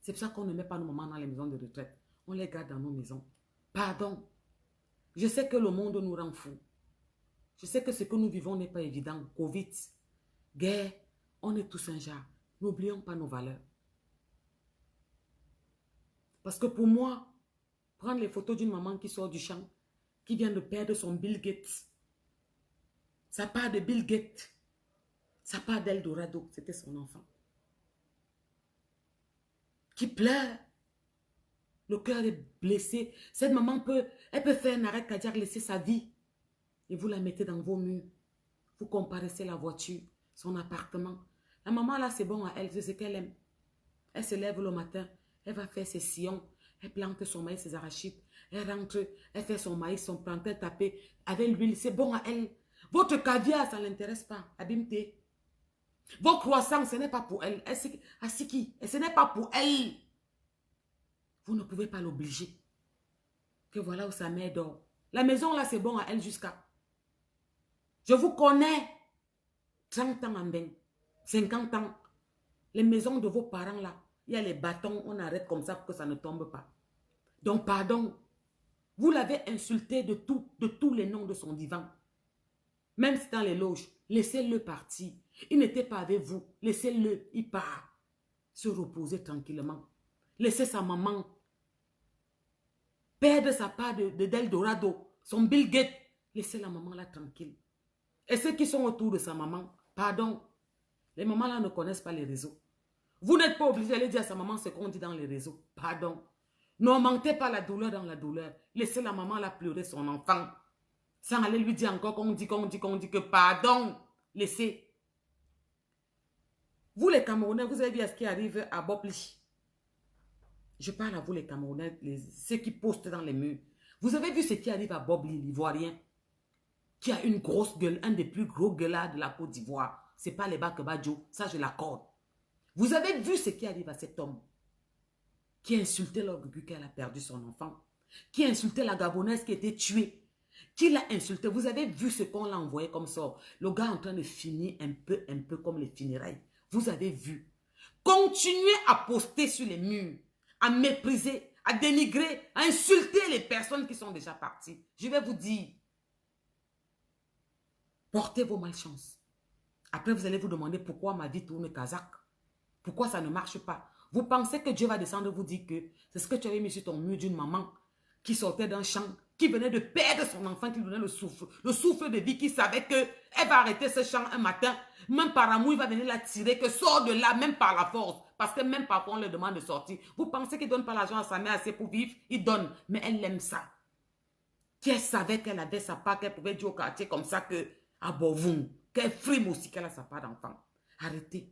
C'est pour ça qu'on ne met pas nos mamans dans les maisons de retraite. On les garde dans nos maisons. Pardon. Je sais que le monde nous rend fous. Je sais que ce que nous vivons n'est pas évident. Covid, guerre, on est tous un genre. N'oublions pas nos valeurs. Parce que pour moi, prendre les photos d'une maman qui sort du champ, qui vient de perdre son Bill Gates, ça part de Bill Gates, ça part d'Eldorado, c'était son enfant, qui pleure, le cœur est blessé. Cette maman elle peut faire un arrêt cardiaque, laisser sa vie, et vous la mettez dans vos murs. Vous comparaissez la voiture, son appartement. La maman là, c'est bon à elle, c'est ce qu'elle aime. Elle se lève le matin, elle va faire ses sillons, elle plante son maïs, ses arachides, elle rentre, elle fait son maïs, son plantain tapé avec l'huile, c'est bon à elle. Votre caviar, ça ne l'intéresse pas, abîme-t. Vos croissants, ce n'est pas pour elle. Asiki, ce n'est pas pour elle. Vous ne pouvez pas l'obliger. Que voilà où sa mère dort. La maison là, c'est bon à elle jusqu'à. Je vous connais. 30 ans en bain, 50 ans. Les maisons de vos parents là, il y a les bâtons, on arrête comme ça pour que ça ne tombe pas. Donc pardon, vous l'avez insulté de tous les noms de son divan. Même si dans les loges, laissez-le partir. Il n'était pas avec vous, laissez-le, il part. Se reposer tranquillement. Laissez sa maman perdre sa part d'Eldorado, son Bill Gates. Laissez la maman là tranquille. Et ceux qui sont autour de sa maman, pardon, les mamans là ne connaissent pas les réseaux. Vous n'êtes pas obligé d'aller dire à sa maman ce qu'on dit dans les réseaux. Pardon. N'augmentez pas la douleur dans la douleur. Laissez la maman là pleurer son enfant. Sans aller lui dire encore qu'on dit que pardon. Laissez. Vous les Camerounais, vous avez vu ce qui arrive à Bobli. Je parle à vous les Camerounais, ceux qui postent dans les murs. Vous avez vu ce qui arrive à Bobli, l'Ivoirien, qui a une grosse gueule, un des plus gros gueulards de la Côte d'Ivoire. Ce n'est pas les Bakebadjo, ça je l'accorde. Vous avez vu ce qui arrive à cet homme qui a insulté l'orgueil qu'elle a perdu son enfant, qui a insulté la Gabonaise qui a été tuée, qui l'a insulté. Vous avez vu ce qu'on l'a envoyé comme ça. Le gars est en train de finir un peu comme les funérailles. Vous avez vu. Continuez à poster sur les murs, à mépriser, à dénigrer, à insulter les personnes qui sont déjà parties. Je vais vous dire, portez vos malchances. Après, vous allez vous demander pourquoi ma vie tourne kazakh. Pourquoi ça ne marche pas? Vous pensez que Dieu va descendre vous dire que c'est ce que tu avais mis sur ton mur d'une maman qui sortait d'un champ, qui venait de perdre son enfant, qui lui donnait le souffle de vie, qui savait qu'elle va arrêter ce champ un matin, même par amour, il va venir la tirer, que sort de là, même par la force, parce que même parfois on leur demande de sortir. Vous pensez qu'il ne donne pas l'argent à sa mère assez pour vivre? Il donne, mais elle aime ça. Qu'elle savait qu'elle avait sa part, qu'elle pouvait dire au quartier comme ça que, ah bon, vous, qu'elle frime aussi qu'elle a sa part d'enfant. Arrêtez.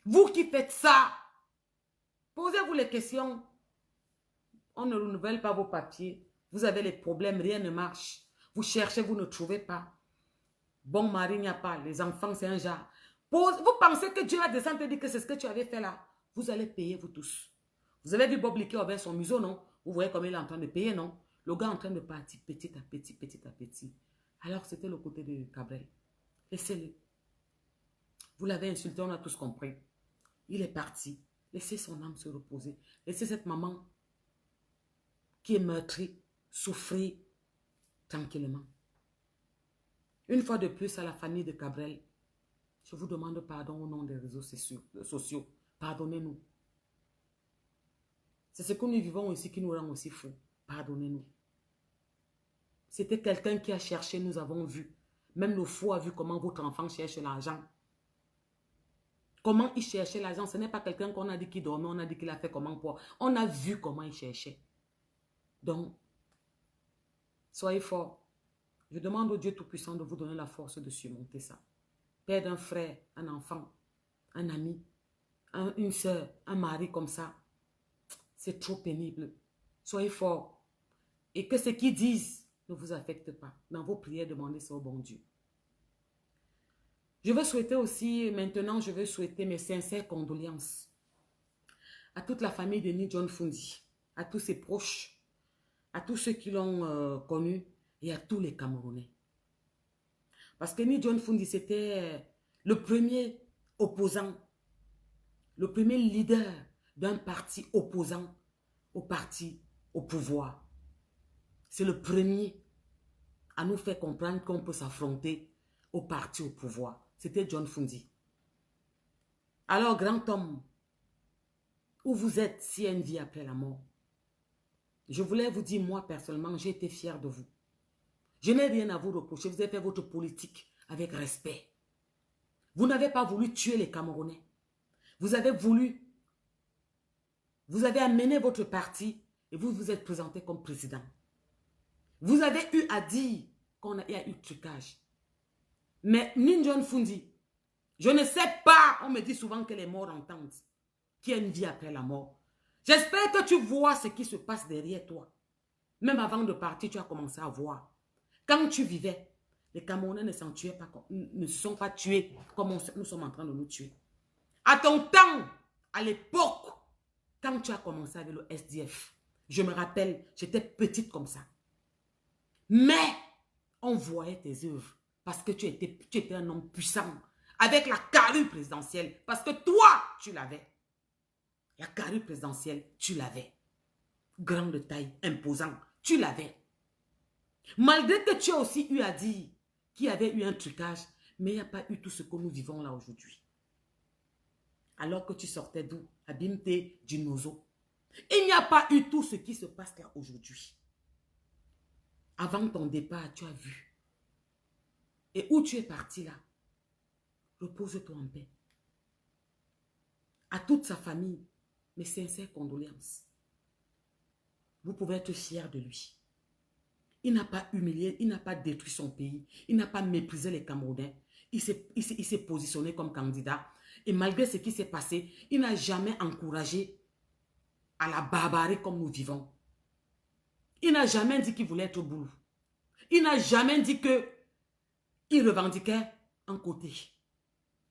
Vous qui faites ça, posez-vous les questions. On ne renouvelle pas vos papiers. Vous avez les problèmes, rien ne marche. Vous cherchez, vous ne trouvez pas. Bon mari, il n'y a pas. Les enfants, c'est un genre. Vous pensez que Dieu va descendre et dire que c'est ce que tu avais fait là? Vous allez payer, vous tous. Vous avez vu Bob Liké ouvert son museau, non? Vous voyez comme il est en train de payer, non? Le gars est en train de partir petit à petit, petit à petit. Alors, c'était le côté de Cabrel. Laissez-le. Vous l'avez insulté, on a tous compris. Il est parti. Laissez son âme se reposer. Laissez cette maman qui est meurtrie souffrir tranquillement. Une fois de plus à la famille de Cabrel, je vous demande pardon au nom des réseaux sociaux. Pardonnez-nous. C'est ce que nous vivons ici qui nous rend aussi fous. Pardonnez-nous. C'était quelqu'un qui a cherché, nous avons vu. Même le fou a vu comment votre enfant cherche l'argent. Comment il cherchait l'argent, ce n'est pas quelqu'un qu'on a dit qu'il dormait, on a dit qu'il a fait comment pour. On a vu comment il cherchait. Donc, soyez forts. Je demande au Dieu Tout-Puissant de vous donner la force de surmonter ça. perdre un frère, un enfant, un ami, une soeur, un mari comme ça, c'est trop pénible. Soyez forts. Et que ce qu'ils disent ne vous affecte pas. Dans vos prières, demandez ça au bon Dieu. Je veux souhaiter aussi, maintenant, je veux souhaiter mes sincères condoléances à toute la famille de Ni John Fundi, à tous ses proches, à tous ceux qui l'ont connu et à tous les Camerounais. Parce que Ni John Fundi, c'était le premier opposant, le premier leader d'un parti opposant au parti au pouvoir. C'est le premier à nous faire comprendre qu'on peut s'affronter au parti au pouvoir. C'était John Fundi. Alors, grand homme, où vous êtes s'il y a une vie après la mort? Je voulais vous dire, moi, personnellement, j'ai été fier de vous. Je n'ai rien à vous reprocher. Vous avez fait votre politique avec respect. Vous n'avez pas voulu tuer les Camerounais. Vous avez amené votre parti et vous vous êtes présenté comme président. Vous avez eu à dire qu'il y a eu trucage. Mais Ni John Fundi, je ne sais pas, on me dit souvent que les morts entendent, qu'il y a une vie après la mort. J'espère que tu vois ce qui se passe derrière toi. Même avant de partir, tu as commencé à voir. Quand tu vivais, les Camerounais ne se sont pas tués comme nous sommes en train de nous tuer. À ton temps, à l'époque, quand tu as commencé avec le SDF, je me rappelle, j'étais petite comme ça. Mais on voyait tes œuvres parce que tu étais un homme puissant avec la carrure présidentielle. Parce que toi, tu l'avais. La carrure présidentielle, tu l'avais. Grande taille, imposant, tu l'avais. Malgré que tu as aussi eu à dire qu'il y avait eu un trucage, mais il n'y a pas eu tout ce que nous vivons là aujourd'hui. Alors que tu sortais d'où? Abimté du Nozo. Il n'y a pas eu tout ce qui se passe là aujourd'hui. Avant ton départ, tu as vu. Et où tu es parti là? Repose-toi en paix. À toute sa famille, mes sincères condoléances. Vous pouvez être fiers de lui. Il n'a pas humilié, il n'a pas détruit son pays, il n'a pas méprisé les Camerounais. Il s'est positionné comme candidat. Et malgré ce qui s'est passé, il n'a jamais encouragé à la barbarie comme nous vivons. Il n'a jamais dit qu'il voulait être boulot. Il n'a jamais dit qu'il revendiquait un côté.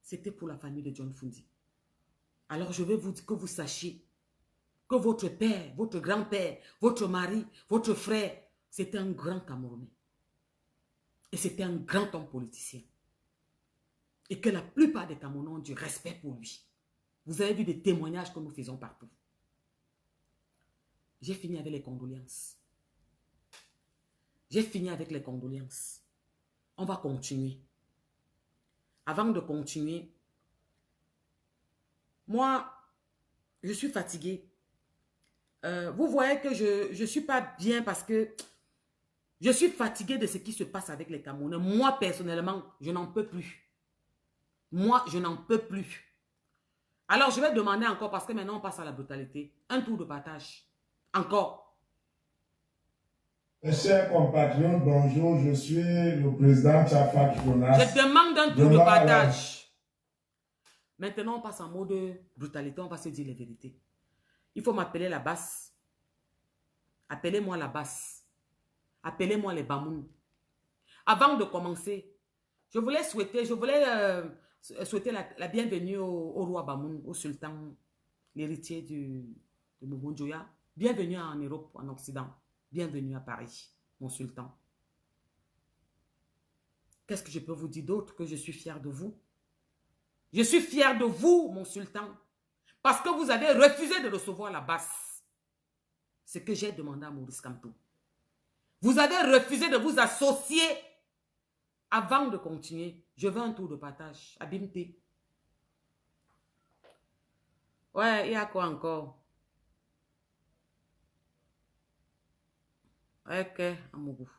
C'était pour la famille de John Fundi. Alors je veux vous dire que vous sachiez que votre père, votre grand-père, votre mari, votre frère, c'était un grand Camerounais. Et c'était un grand homme politicien. Et que la plupart des Camerounais ont du respect pour lui. Vous avez vu des témoignages que nous faisons partout. J'ai fini avec les condoléances. J'ai fini avec les condoléances. On va continuer. Avant de continuer, moi, je suis fatiguée. Vous voyez que je ne suis pas bien parce que je suis fatiguée de ce qui se passe avec les Camerounais. Moi, personnellement, je n'en peux plus. Moi, je n'en peux plus. Alors, je vais demander encore, parce que maintenant, on passe à la brutalité, un tour de partage. Encore. Mes chers compatriotes, bonjour, je suis le président Tchafak Jonas. Je demande un tour de partage. Maintenant, on passe en mode brutalité, on va se dire les vérités. Il faut m'appeler la basse. Appelez-moi la basse. Appelez-moi les Bamoun. Avant de commencer, je voulais souhaiter la bienvenue au roi Bamoun, au sultan, l'héritier de Mbonjoya. Bienvenue en Europe, en Occident. Bienvenue à Paris, mon sultan. Qu'est-ce que je peux vous dire d'autre que je suis fière de vous? Je suis fière de vous, mon sultan, parce que vous avez refusé de recevoir la basse. Ce que j'ai demandé à Maurice Kamto. Vous avez refusé de vous associer. Avant de continuer, je veux un tour de partage. Abimté. Ouais, il y a quoi encore? Ok, Amougou.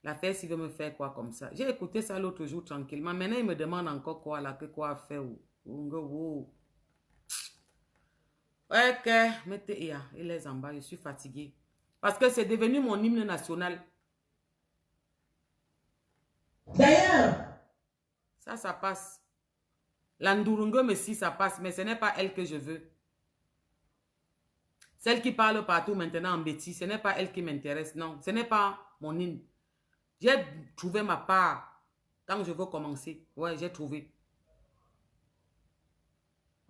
La fesse, il veut me faire quoi comme ça? J'ai écouté ça l'autre jour tranquillement. Maintenant, il me demande encore quoi là, que quoi faire. Ok, mettez il est en bas, je suis fatiguée. Parce que c'est devenu mon hymne national. D'ailleurs, Ça passe. L'Andurungo Messi, ça passe, mais ce n'est pas elle que je veux. Celle qui parle partout maintenant en bêtise, ce n'est pas elle qui m'intéresse, non. Ce n'est pas mon hymne. J'ai trouvé ma part quand je veux commencer. Ouais, j'ai trouvé.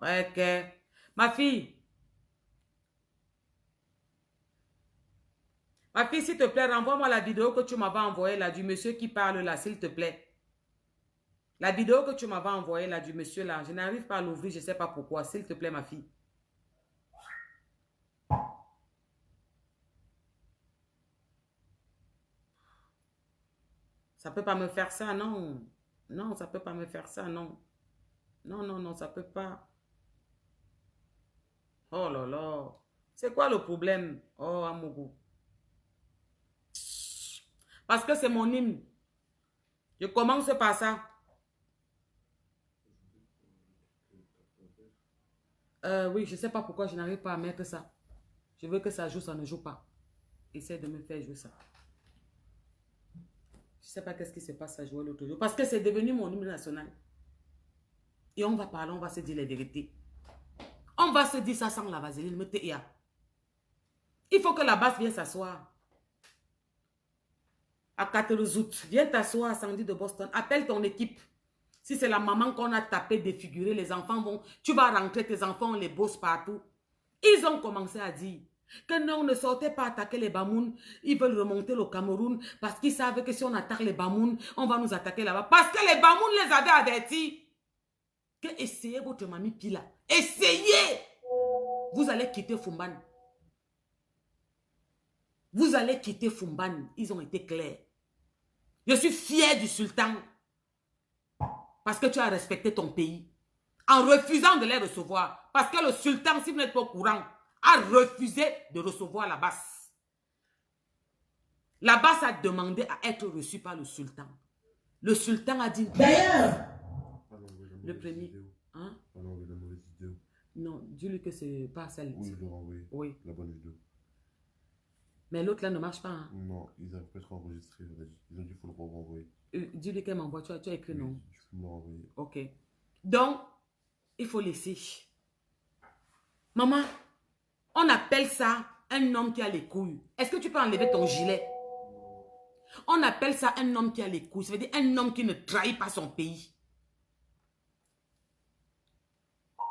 Ouais, ok. Ma fille, s'il te plaît, renvoie-moi la vidéo que tu m'avais envoyée là, du monsieur qui parle là, s'il te plaît. La vidéo que tu m'avais envoyée là, du monsieur là, je n'arrive pas à l'ouvrir, je ne sais pas pourquoi. S'il te plaît, ma fille. Ça ne peut pas me faire ça, non. Non, ça ne peut pas me faire ça, non. Non, non, non, ça ne peut pas. Oh là là. C'est quoi le problème? Oh, Amougou. Parce que c'est mon hymne. Je commence par ça. Oui, je ne sais pas pourquoi je n'arrive pas à mettre ça. Je veux que ça joue, ça ne joue pas. Essaye de me faire jouer ça. Je ne sais pas qu'est-ce qui se passe à jouer l'autre jour. Parce que c'est devenu mon hymne national. Et on va parler, on va se dire les vérités. On va se dire ça sans la vaseline. Il faut que la basse vienne s'asseoir. À 14 août, viens t'asseoir à Sandy de Boston. Appelle ton équipe. Si c'est la maman qu'on a tapé, défiguré, les enfants vont... Tu vas rentrer, tes enfants, on les bosse partout. Ils ont commencé à dire que non, ne sortez pas attaquer les Bamouns. Ils veulent remonter le Cameroun parce qu'ils savent que si on attaque les Bamouns, on va nous attaquer là-bas. Parce que les Bamouns les avaient avertis. Que essayez votre mamie Pila. Essayez. Vous allez quitter Fumban. Vous allez quitter Fumban. Ils ont été clairs. Je suis fier du sultan. Parce que tu as respecté ton pays. En refusant de les recevoir. Parce que le sultan, si vous n'êtes pas au courant, a refusé de recevoir la basse. La basse a demandé à être reçue par le sultan. Le sultan a dit... D'ailleurs, le premier... Hein? Non, dis-lui que c'est pas celle. Oui, je l'ai envoyé. Oui. La bonne vidéo. Mais l'autre là ne marche pas. Hein? Non, ils n'avaient pas été enregistrés. Ils ont dit qu'il faut le renvoyer. Dis-lui qu'elle m'envoie. Tu as écrit non. Je peux me l'envoyer. Ok. Donc, il faut laisser. Maman, on appelle ça un homme qui a les couilles. Est-ce que tu peux enlever ton gilet? On appelle ça un homme qui a les couilles. Ça veut dire un homme qui ne trahit pas son pays.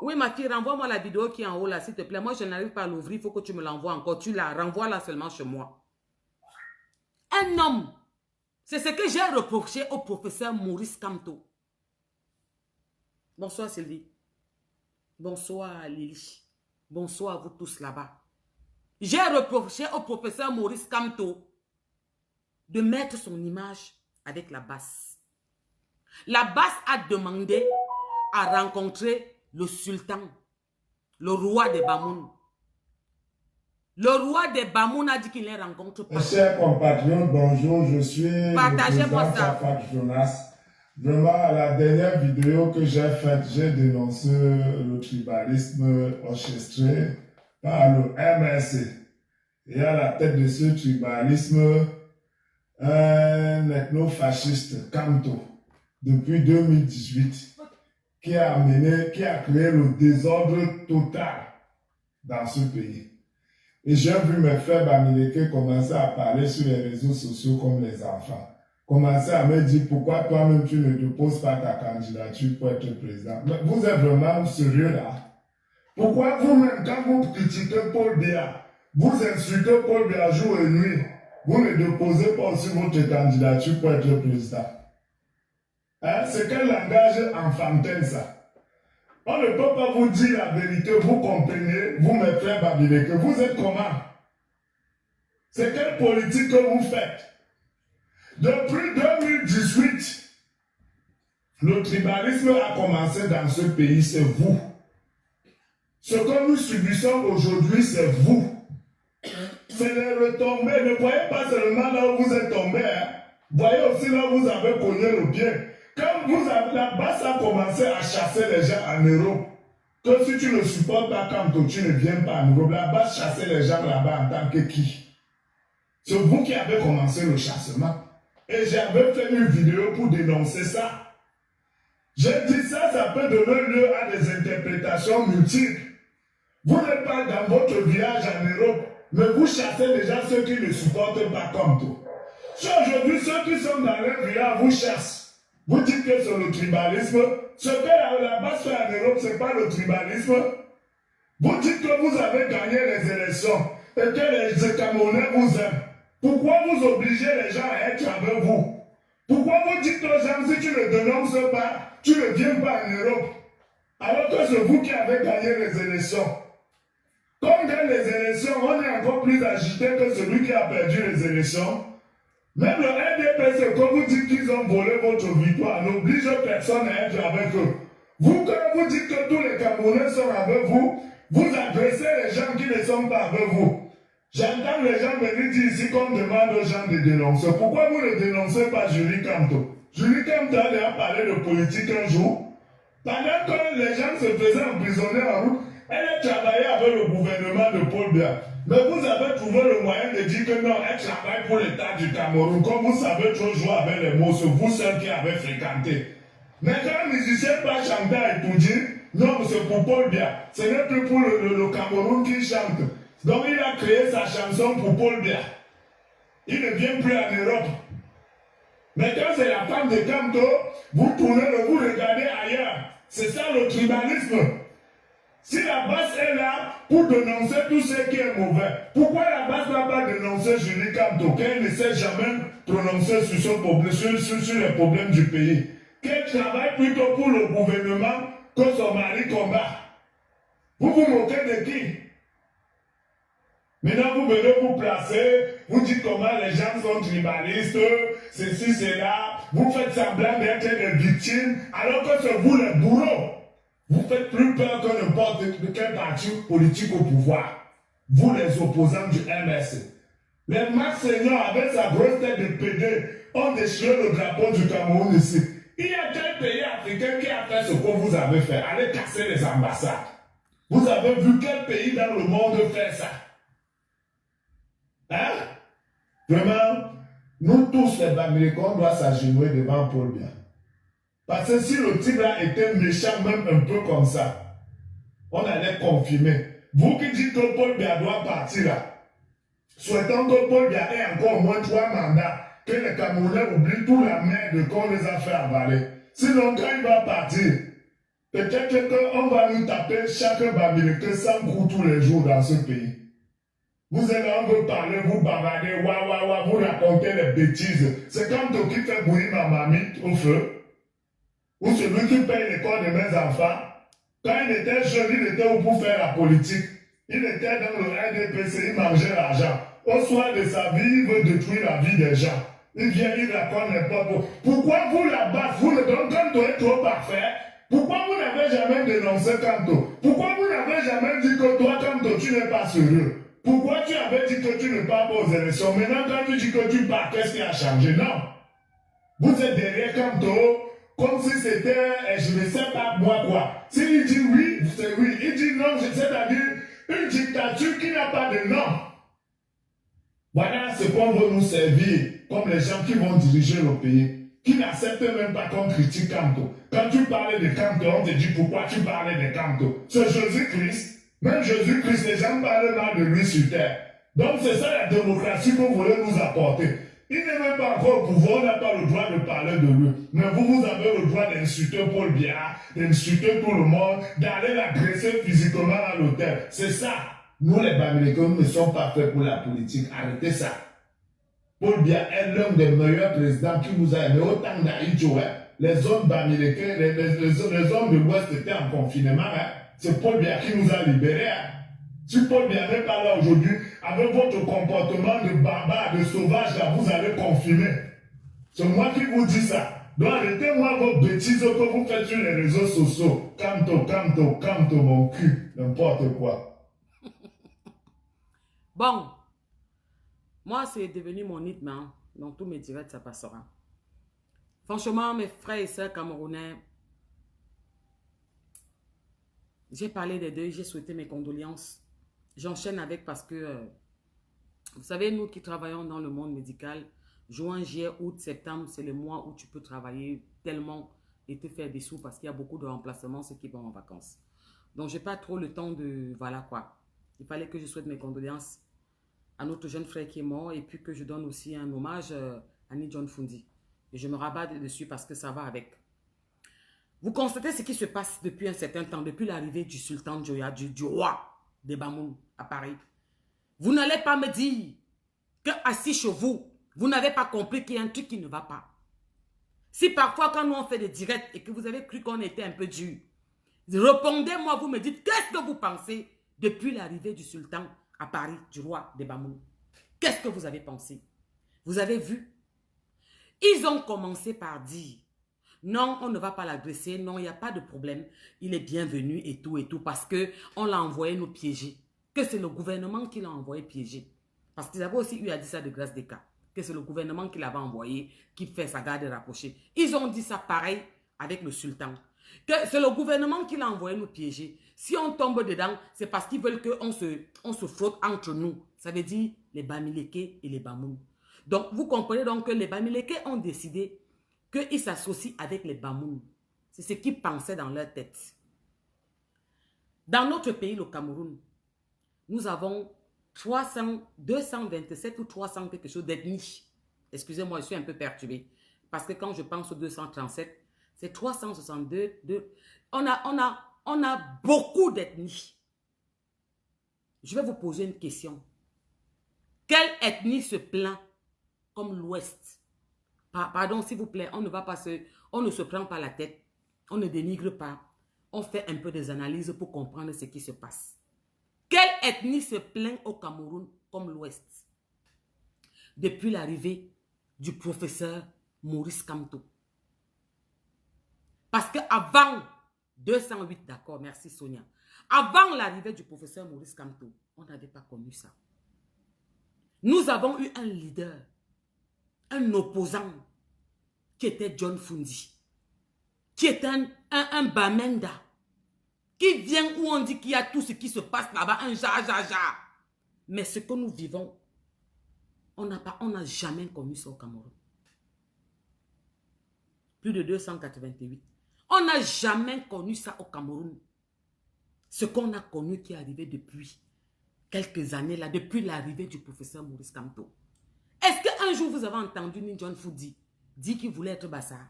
Oui, ma fille, renvoie-moi la vidéo qui est en haut là, s'il te plaît. Moi, je n'arrive pas à l'ouvrir. Il faut que tu me l'envoies encore. Tu la renvoies là seulement chez moi. Un homme. C'est ce que j'ai reproché au professeur Maurice Kamto. Bonsoir Sylvie. Bonsoir Lily. Bonsoir à vous tous là-bas. J'ai reproché au professeur Maurice Kamto de mettre son image avec la basse. La basse a demandé à rencontrer le sultan, le roi des Bamoun. Le roi des Bamoun a dit qu'il les rencontre pas. Chers compatriotes, bonjour, je suis Partagez-moi ça. Jonas. Vraiment, à la dernière vidéo que j'ai faite, j'ai dénoncé le tribalisme orchestré par le MRC. Et à la tête de ce tribalisme, un ethno-fasciste, Kamto, depuis 2018, qui a créé le désordre total dans ce pays. Et j'ai vu mes frères Bamileke commencer à parler sur les réseaux sociaux comme les enfants. Commencer à me dire pourquoi toi-même tu ne te poses pas ta candidature pour être président. Mais vous êtes vraiment sérieux là? Pourquoi vous-même, quand vous critiquez Paul Biya, vous insultez Paul Biya jour et nuit, vous ne déposez pas aussi votre candidature pour être président? Hein? C'est quel langage enfantin ça? On ne peut pas vous dire la vérité, vous comprenez, vous mes frères Bamileke, vous êtes comment? C'est quelle politique que vous faites? Depuis 2018, le tribalisme a commencé dans ce pays, c'est vous. Ce que nous subissons aujourd'hui, c'est vous. C'est les retombées. Ne voyez pas seulement là où vous êtes tombé. Hein. Voyez aussi là où vous avez cogné le pied. Quand la basse a commencé à chasser les gens en Europe, que si tu ne supportes pas quand tu ne viens pas en Europe, la basse chassait les gens là-bas en tant que qui? C'est vous qui avez commencé le chassement. Et j'avais fait une vidéo pour dénoncer ça. J'ai dit ça, ça peut donner lieu à des interprétations multiples. Vous n'êtes pas dans votre village en Europe, mais vous chassez déjà ceux qui ne supportent pas comme tout. Si aujourd'hui, ceux qui sont dans leur village vous chassent, vous dites que c'est le tribalisme. Ce que la base fait en Europe, ce n'est pas le tribalisme. Vous dites que vous avez gagné les élections et que les Camerounais vous aiment. Pourquoi vous obligez les gens à être avec vous? Pourquoi vous dites aux gens, si tu ne dénonces pas, tu ne viens pas en Europe? Alors que c'est vous qui avez gagné les élections. Comme dans les élections, on est encore plus agité que celui qui a perdu les élections. Même le NDPC, quand vous dites qu'ils ont volé votre victoire, n'oblige personne à être avec eux. Vous, quand vous dites que tous les Camerounais sont avec vous, vous agressez les gens qui ne sont pas avec vous. J'entends les gens venir dire ici qu'on demande aux gens de dénoncer. Pourquoi vous ne dénoncez pas Julie Kamto? Julie Kamto a déjà parlé de politique un jour. Pendant que les gens se faisaient emprisonner en route, elle a travaillé avec le gouvernement de Paul Biya. Mais vous avez trouvé le moyen de dire que non, elle travaille pour l'État du Cameroun. Comme vous savez trop jouer avec les mots, c'est vous seuls qui avez fréquenté. Mais quand le musicien pas chanter et tout dire, non, c'est pour Paul Biya. Ce n'est plus pour le Cameroun qui chante. Donc il a créé sa chanson pour Paul Biya. Il ne vient plus en Europe. Mais quand c'est la femme de Kamto, vous tournez vous regardez ailleurs. C'est ça le tribalisme. Si la base est là pour dénoncer tout ce qui est mauvais, pourquoi la base n'a pas dénoncé Julie Kamto, qu'elle ne s'est jamais prononcée sur les problèmes du pays, qu'elle travaille plutôt pour le gouvernement que son mari combat? Vous vous moquez de qui? Maintenant, vous venez vous placer, vous dites comment les gens sont tribalistes, ceci, cela, vous faites semblant d'être des victimes, alors que c'est vous les bourreaux. Vous faites plus peur que n'importe quel parti politique au pouvoir. Vous les opposants du MSC. Les Max Seigneur, avec sa grosse tête de PD, ont déchiré le drapeau du Cameroun ici. Il y a quel pays africain qui a fait ce que vous avez fait? Allez casser les ambassades. Vous avez vu quel pays dans le monde faire ça? Hein? Vraiment, nous tous les Américains, on doit s'agenouiller devant Paul Biya. Parce que si le type là était méchant, même un peu comme ça, on allait confirmer. Vous qui dites que Paul Biya doit partir là, souhaitons que Paul Biya ait encore au moins 3 mandats, que les Camerounais oublient toute la merde qu'on les a fait avaler. Sinon, quand il va partir, peut-être qu'on va nous taper chaque Américain 100 coups tous les jours dans ce pays. Vous êtes là, on veut parler, vous bavardez, vous racontez les bêtises. C'est comme toi qui fait bouillir ma mamie au feu. Ou celui qui paye l'école de mes enfants. Quand il était jeune, il était où pour faire la politique. Il était dans le RDPC, il mangeait l'argent. Au soir de sa vie, il veut détruire la vie des gens. Il vient, il raconte n'importe quoi. Pourquoi vous là-bas, vous ne donnez Kamto est trop parfait? Pourquoi vous n'avez jamais dénoncé Kamto? Pourquoi vous n'avez jamais dit que toi, Kamto, tu n'es pas sérieux? Pourquoi tu avais dit que tu ne pars pas aux élections? Maintenant, quand tu dis que tu pars, qu'est-ce qui a changé? Non. Vous êtes derrière Kamto, comme si c'était, je ne sais pas moi quoi. S'il dit oui, c'est oui. Il dit non, c'est-à-dire une dictature qui n'a pas de nom. Voilà ce qu'on veut nous servir, comme les gens qui vont diriger le pays, qui n'acceptent même pas qu'on critique Kamto. Quand tu parlais de Kamto, on te dit pourquoi tu parlais de Kamto. C'est Jésus-Christ. Même Jésus-Christ, les gens parlent mal de lui sur terre. Donc c'est ça la démocratie que vous voulez nous apporter. Il n'est même pas encore au pouvoir, on n'a pas le droit de parler de lui. Mais vous avez le droit d'insulter Paul Biya, d'insulter tout le monde, d'aller l'agresser physiquement à l'hôtel. C'est ça. Nous les Américains, nous ne sommes pas faits pour la politique. Arrêtez ça. Paul Biya est l'un des meilleurs présidents qui nous a aimé. Autant d'Aïdjo, les hommes américains, les hommes de l'Ouest étaient en confinement. C'est Paul Biya qui nous a libérés. Si Paul Biya n'est pas là aujourd'hui, avec votre comportement de barbare, de sauvage, là, vous allez confirmer. C'est moi qui vous dis ça. Donc arrêtez-moi vos bêtises que vous faites sur les réseaux sociaux. Kamto, mon cul, n'importe quoi. Bon, moi c'est devenu mon rythme, hein. Donc tous mes directs, ça passera. Franchement, mes frères et sœurs camerounais, j'ai parlé des deux, j'ai souhaité mes condoléances. J'enchaîne avec parce que, vous savez, nous qui travaillons dans le monde médical, juin, juillet, août, septembre, c'est les mois où tu peux travailler tellement et te faire des sous parce qu'il y a beaucoup de remplacements, ceux qui vont en vacances. Donc, je n'ai pas trop le temps de... Voilà quoi. Il fallait que je souhaite mes condoléances à notre jeune frère qui est mort et puis que je donne aussi un hommage à Ni John Fundi. Et je me rabats dessus parce que ça va avec. Vous constatez ce qui se passe depuis un certain temps, depuis l'arrivée du sultan Joya, du roi des Bamoun à Paris. Vous n'allez pas me dire que assis chez vous, vous n'avez pas compris qu'il y a un truc qui ne va pas. Si parfois quand nous on fait des directs et que vous avez cru qu'on était un peu dur, répondez-moi, vous me dites qu'est-ce que vous pensez depuis l'arrivée du sultan à Paris, du roi des Bamoun. Qu'est-ce que vous avez pensé? Vous avez vu? Ils ont commencé par dire non, on ne va pas l'agresser, non, il n'y a pas de problème, il est bienvenu et tout, parce qu'on l'a envoyé nous piéger. Que c'est le gouvernement qui l'a envoyé piéger. Parce qu'ils avaient aussi eu à dire ça de grâce des cas. Que c'est le gouvernement qui l'avait envoyé, qui fait sa garde rapprochée. Ils ont dit ça pareil avec le sultan. Que c'est le gouvernement qui l'a envoyé nous piéger. Si on tombe dedans, c'est parce qu'ils veulent qu'on se frotte entre nous. Ça veut dire les Bamileke et les Bamoun. Donc, vous comprenez donc que les Bamileke ont décidé qu'ils s'associent avec les Bamoun. C'est ce qu'ils pensaient dans leur tête. Dans notre pays, le Cameroun, nous avons 227 ou 300 quelque chose d'ethnies. Excusez-moi, je suis un peu perturbée. Parce que quand je pense aux 237, c'est 362. On a beaucoup d'ethnies. Je vais vous poser une question. Quelle ethnie se plaint comme l'Ouest? Pardon, s'il vous plaît, on ne se prend pas la tête. On ne dénigre pas. On fait un peu des analyses pour comprendre ce qui se passe. Quelle ethnie se plaint au Cameroun comme l'Ouest? Depuis l'arrivée du professeur Maurice Kamto. Parce qu'avant 208, d'accord, merci Sonia. Avant l'arrivée du professeur Maurice Kamto, on n'avait pas connu ça. Nous avons eu un leader, un opposant, qui était John Fundi, qui est un Bamenda, qui vient où on dit qu'il y a tout ce qui se passe là-bas, un ja. Mais ce que nous vivons, on n'a jamais connu ça au Cameroun. Plus de 288. On n'a jamais connu ça au Cameroun. Ce qu'on a connu qui est arrivé depuis quelques années là, depuis l'arrivée du professeur Maurice Kamto. Est-ce qu'un jour vous avez entendu Ni John Fundi dire qu'il voulait être Bassar?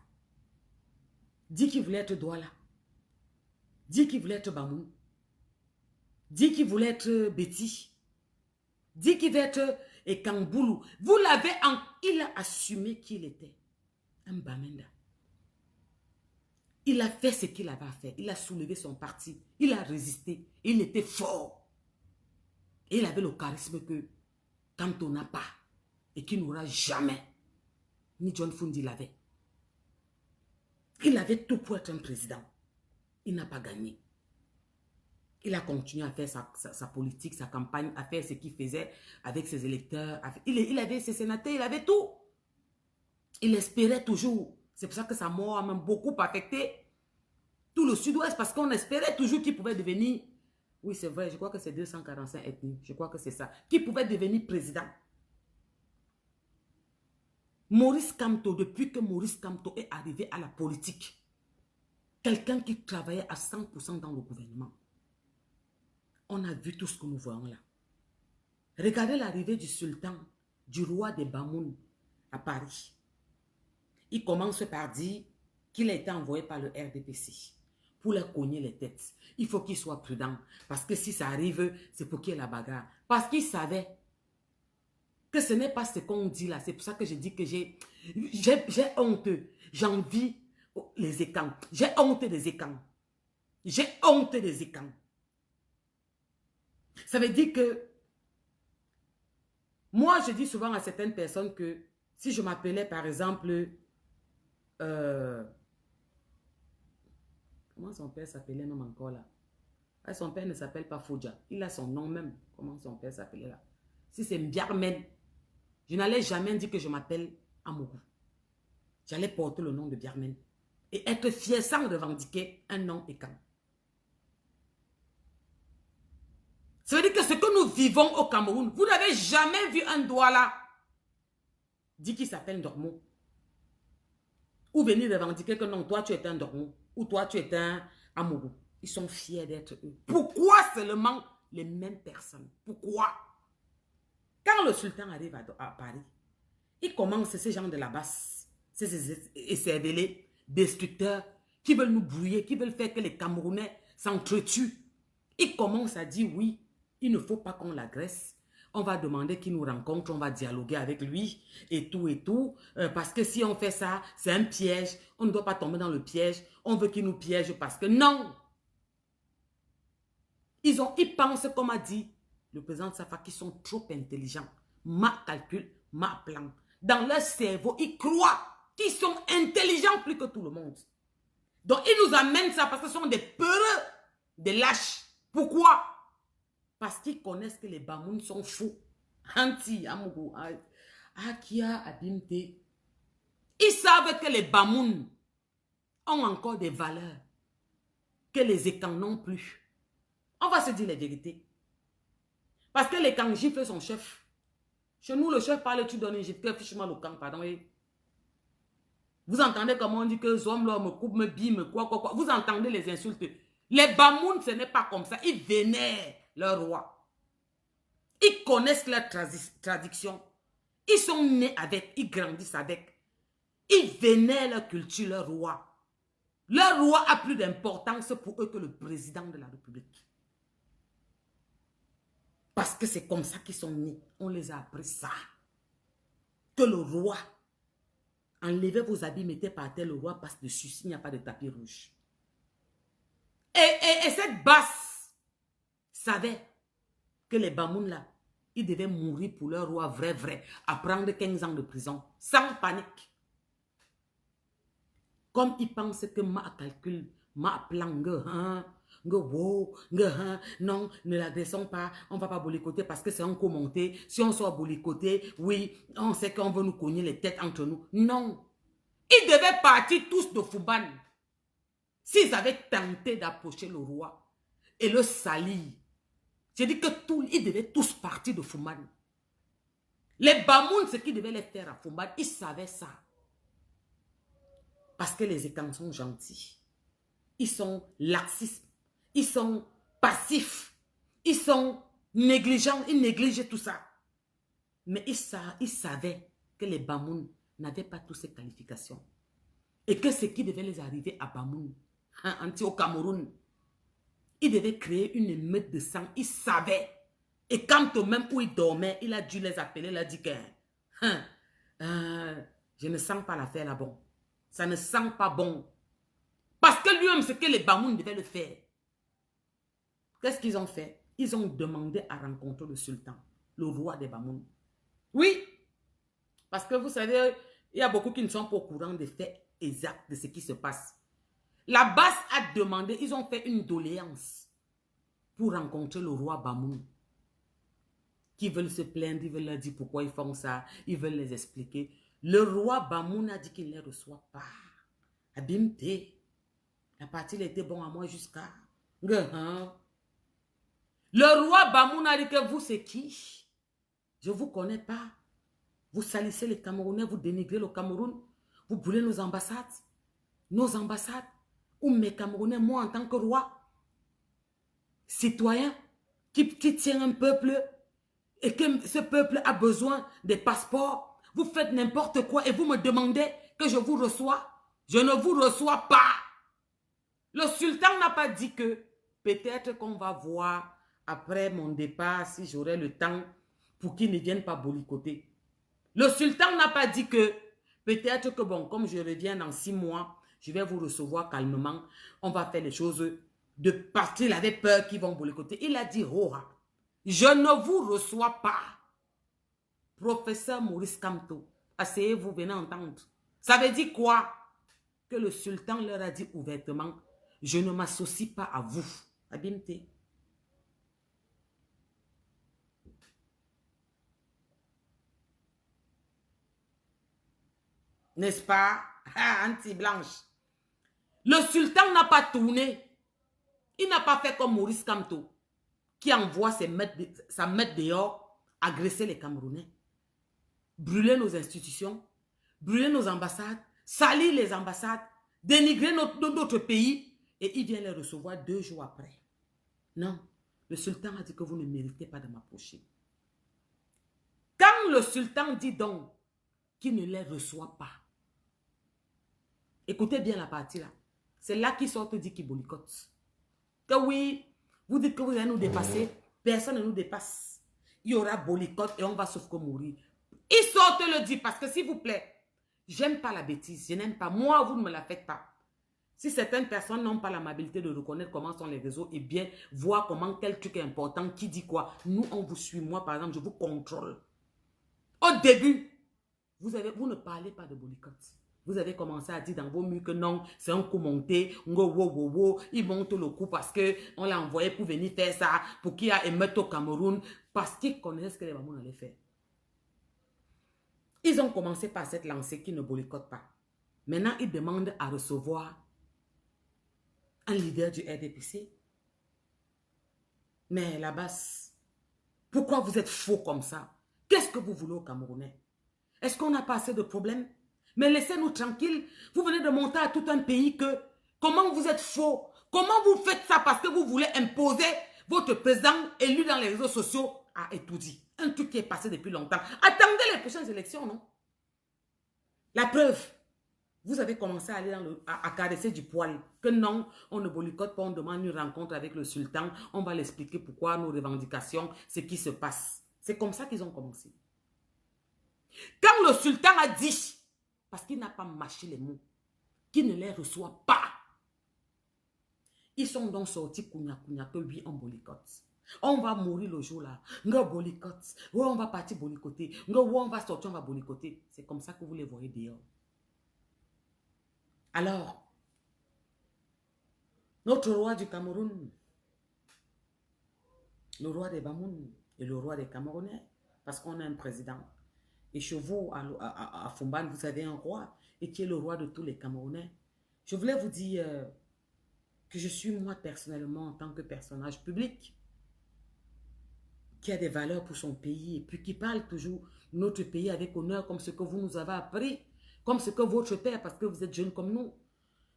Dit qu'il voulait être Douala? Dit qu'il voulait être Bamoun? Dit qu'il voulait être Betty? Dit qu'il voulait être Kamboulou? Vous l'avez il a assumé qu'il était un Bamenda. Il a fait ce qu'il avait à faire. Il a soulevé son parti. Il a résisté. Il était fort. Et il avait le charisme que quand on n'a pas et qu'il n'aura jamais, Ni John Fundi l'avait. Il avait tout pour être un président. Il n'a pas gagné. Il a continué à faire sa politique, sa campagne, à faire ce qu'il faisait avec ses électeurs. Il avait ses sénateurs, il avait tout. Il espérait toujours. C'est pour ça que sa mort a même beaucoup affecté tout le sud-ouest, parce qu'on espérait toujours qu'il pouvait devenir, oui c'est vrai, je crois que c'est 245 ethnies, je crois que c'est ça, qu'il pouvait devenir président. Maurice Kamto, depuis que Maurice Kamto est arrivé à la politique, quelqu'un qui travaillait à 100% dans le gouvernement, on a vu tout ce que nous voyons là. Regardez l'arrivée du sultan, du roi des Bamoun à Paris. Il commence par dire qu'il a été envoyé par le RDPC pour leur cogner les têtes. Il faut qu'il soit prudent, parce que si ça arrive, c'est pour qu'il y ait la bagarre. Parce qu'il savait que ce n'est pas ce qu'on dit là. C'est pour ça que je dis que j'ai honte. J'envie les écans. J'ai honte des écans. J'ai honte des écans. Ça veut dire que moi, je dis souvent à certaines personnes que si je m'appelais par exemple comment son père s'appelait même encore là? Ah, son père ne s'appelle pas Fodja. Il a son nom même. Comment son père s'appelait là? Si c'est Mbiarmen, je n'allais jamais dire que je m'appelle Amougou. J'allais porter le nom de Biarmen. Et être fier sans revendiquer un nom écan. Ça veut dire que ce que nous vivons au Cameroun, vous n'avez jamais vu un Douala dit qu'il s'appelle Dormo. ou venir revendiquer que non, toi tu es un Dormo, ou toi tu es un Amourou. Ils sont fiers d'être eux. Pourquoi seulement les mêmes personnes? Pourquoi? Quand le sultan arrive à Paris, il commence ces gens de la basse, ces délais destructeurs qui veulent nous brouiller, qui veulent faire que les Camerounais s'entretuent. Il commence à dire oui, il ne faut pas qu'on l'agresse. On va demander qu'il nous rencontre, on va dialoguer avec lui et tout. Parce que si on fait ça, c'est un piège. On ne doit pas tomber dans le piège. On veut qu'il nous piège parce que non. Ils pensent, comme a dit le président de Safa, qu'ils sont trop intelligents. Ma calcul, ma plan. Dans leur cerveau, ils croient qu'ils sont intelligents plus que tout le monde. Donc, ils nous amènent ça parce que ce sont des peureux, des lâches. Pourquoi? Parce qu'ils connaissent que les Bamouns sont fous. Anti, Amougou, Akia, Abimte. Ils savent que les Bamouns ont encore des valeurs que les Ekans n'ont plus. On va se dire la vérité. Parce que les Kans giflent son chef. Chez nous, le chef parle, tu donnes une gifle, fiche-moi le camp, pardon. Vous entendez comment on dit que Zom me coupe, me bime, quoi. Vous entendez les insultes. Les Bamouns, ce n'est pas comme ça. Ils vénèrent leur roi. Ils connaissent leur tradition. Ils sont nés avec, ils grandissent avec. Ils vénèrent leur culture, leur roi. Leur roi a plus d'importance pour eux que le président de la République. Parce que c'est comme ça qu'ils sont nés. On les a appris ça. Que le roi, enlevez vos habits, mettez par terre, le roi passe dessus s'il n'y a pas de tapis rouge. Et cette basse savait que les Bamouns là, ils devaient mourir pour leur roi vrai, à prendre 15 ans de prison, sans panique. Comme ils pensent que ma calcul, ma plan, non, ne l'agressons pas, on ne va pas boycotter parce que c'est un commenté. Si on soit boycotté, oui, on sait qu'on veut nous cogner les têtes entre nous. Non. Ils devaient partir tous de Fouban. S'ils avaient tenté d'approcher le roi et le salir, j'ai dit que ils devaient tous partir de Fouban. Les Bamouns, ce qu'ils devaient les faire à Fouban, ils savaient ça. Parce que les Ekans sont gentils. Ils sont laxistes. Ils sont passifs. Ils sont négligents. Ils négligent tout ça. Mais ils savaient que les Bamouns n'avaient pas toutes ces qualifications. Et que ce qui devait les arriver à Bamoun, au Cameroun, ils devaient créer une émeute de sang. Ils savaient. Et quand au même où ils dormaient, il a dû les appeler. Il a dit que je ne sens pas l'affaire là bon. Ça ne sent pas bon. Parce que lui-même, c'est que les Bamouns devaient le faire. Qu'est-ce qu'ils ont fait? Ils ont demandé à rencontrer le sultan, le roi des Bamouns. Oui. Parce que vous savez, il y a beaucoup qui ne sont pas au courant des faits exacts de ce qui se passe. La basse a demandé, ils ont fait une doléance pour rencontrer le roi Bamoun. Qui veulent se plaindre, ils veulent leur dire pourquoi ils font ça, ils veulent les expliquer. Le roi Bamoun a dit qu'il ne les reçoit pas. Abimte. La partie était bon à moi jusqu'à... Le roi Bamoun a dit que vous, c'est qui? Je ne vous connais pas. Vous salissez les Camerounais, vous dénigrez le Cameroun. Vous brûlez nos ambassades. Nos ambassades. Ou mes Camerounais, moi en tant que roi, citoyen, qui tient un peuple et que ce peuple a besoin des passeports. Vous faites n'importe quoi et vous me demandez que je vous reçois. Je ne vous reçois pas. Le sultan n'a pas dit que peut-être qu'on va voir après mon départ si j'aurai le temps pour qu'ils ne viennent pas boycotter. Le sultan n'a pas dit que peut-être que bon, comme je reviens dans 6 mois, je vais vous recevoir calmement. On va faire les choses de partir. Il avait peur qu'ils vont boycotter. Il a dit, oh, je ne vous reçois pas. Professeur Maurice Kamto, asseyez-vous, venez entendre. Ça veut dire quoi? Que le sultan leur a dit ouvertement, je ne m'associe pas à vous. Abimte. N'est-ce pas? Anti-blanche. Le sultan n'a pas tourné. Il n'a pas fait comme Maurice Kamto, qui envoie sa maître dehors, agresser les Camerounais, brûler nos institutions, brûler nos ambassades, salir les ambassades, dénigrer notre pays, et il vient les recevoir 2 jours après. Non, le sultan a dit que vous ne méritez pas de m'approcher. Quand le sultan dit donc qu'il ne les reçoit pas, écoutez bien la partie là, c'est là qu'il sort dit qu'il boycotte. Que oui, vous dites que vous allez nous dépasser, personne ne nous dépasse. Il y aura boycott et on va sauf que mourir. Il sort le dit parce que s'il vous plaît, j'aime pas la bêtise, je n'aime pas. Moi, vous ne me la faites pas. Si certaines personnes n'ont pas l'amabilité de reconnaître comment sont les réseaux et bien voir comment quel truc est important, qui dit quoi, nous on vous suit. Moi par exemple, je vous contrôle. Au début, vous ne parlez pas de boycott. Vous avez commencé à dire dans vos murs que non, c'est un coup monté, il monte le coup parce qu'on l'a envoyé pour venir faire ça, pour qu'il y ait émeute au Cameroun, parce qu'ils connaissent ce que les mamans allaient faire. Ils ont commencé par cette lancée qui ne boycotte pas. Maintenant, ils demandent à recevoir un leader du RDPC. Mais la base, pourquoi vous êtes faux comme ça? Qu'est-ce que vous voulez aux Camerounais? Est-ce qu'on n'a pas assez de problèmes? Mais laissez-nous tranquilles. Vous venez de monter à tout un pays que... Comment vous êtes faux? Comment vous faites ça parce que vous voulez imposer votre président élu dans les réseaux sociaux à Etoudi? Un truc qui est passé depuis longtemps. Attendez les prochaines élections, non? La preuve, vous avez commencé à aller à caresser du poil. Que non, on ne boycotte pas, on demande une rencontre avec le sultan. On va l'expliquer pourquoi nos revendications, ce qui se passe. C'est comme ça qu'ils ont commencé. Quand le sultan a dit, parce qu'il n'a pas mâché les mots, qu'il ne les reçoit pas, ils sont donc sortis que oui, on boycotte. On va mourir le jour là. On boycotte. Ouais, on va partir boycotter. Ouais, on va sortir, on va boycotter. C'est comme ça que vous les voyez dehors. Alors, notre roi du Cameroun, le roi des Bamoun et le roi des Camerounais, parce qu'on a un président. Et chez vous, à Fumban, vous avez un roi, et qui est le roi de tous les Camerounais. Je voulais vous dire que je suis moi personnellement, en tant que personnage public, qui a des valeurs pour son pays, et puis qui parle toujours de notre pays avec honneur, comme ce que vous nous avez appris, comme ce que votre père, parce que vous êtes jeunes comme nous,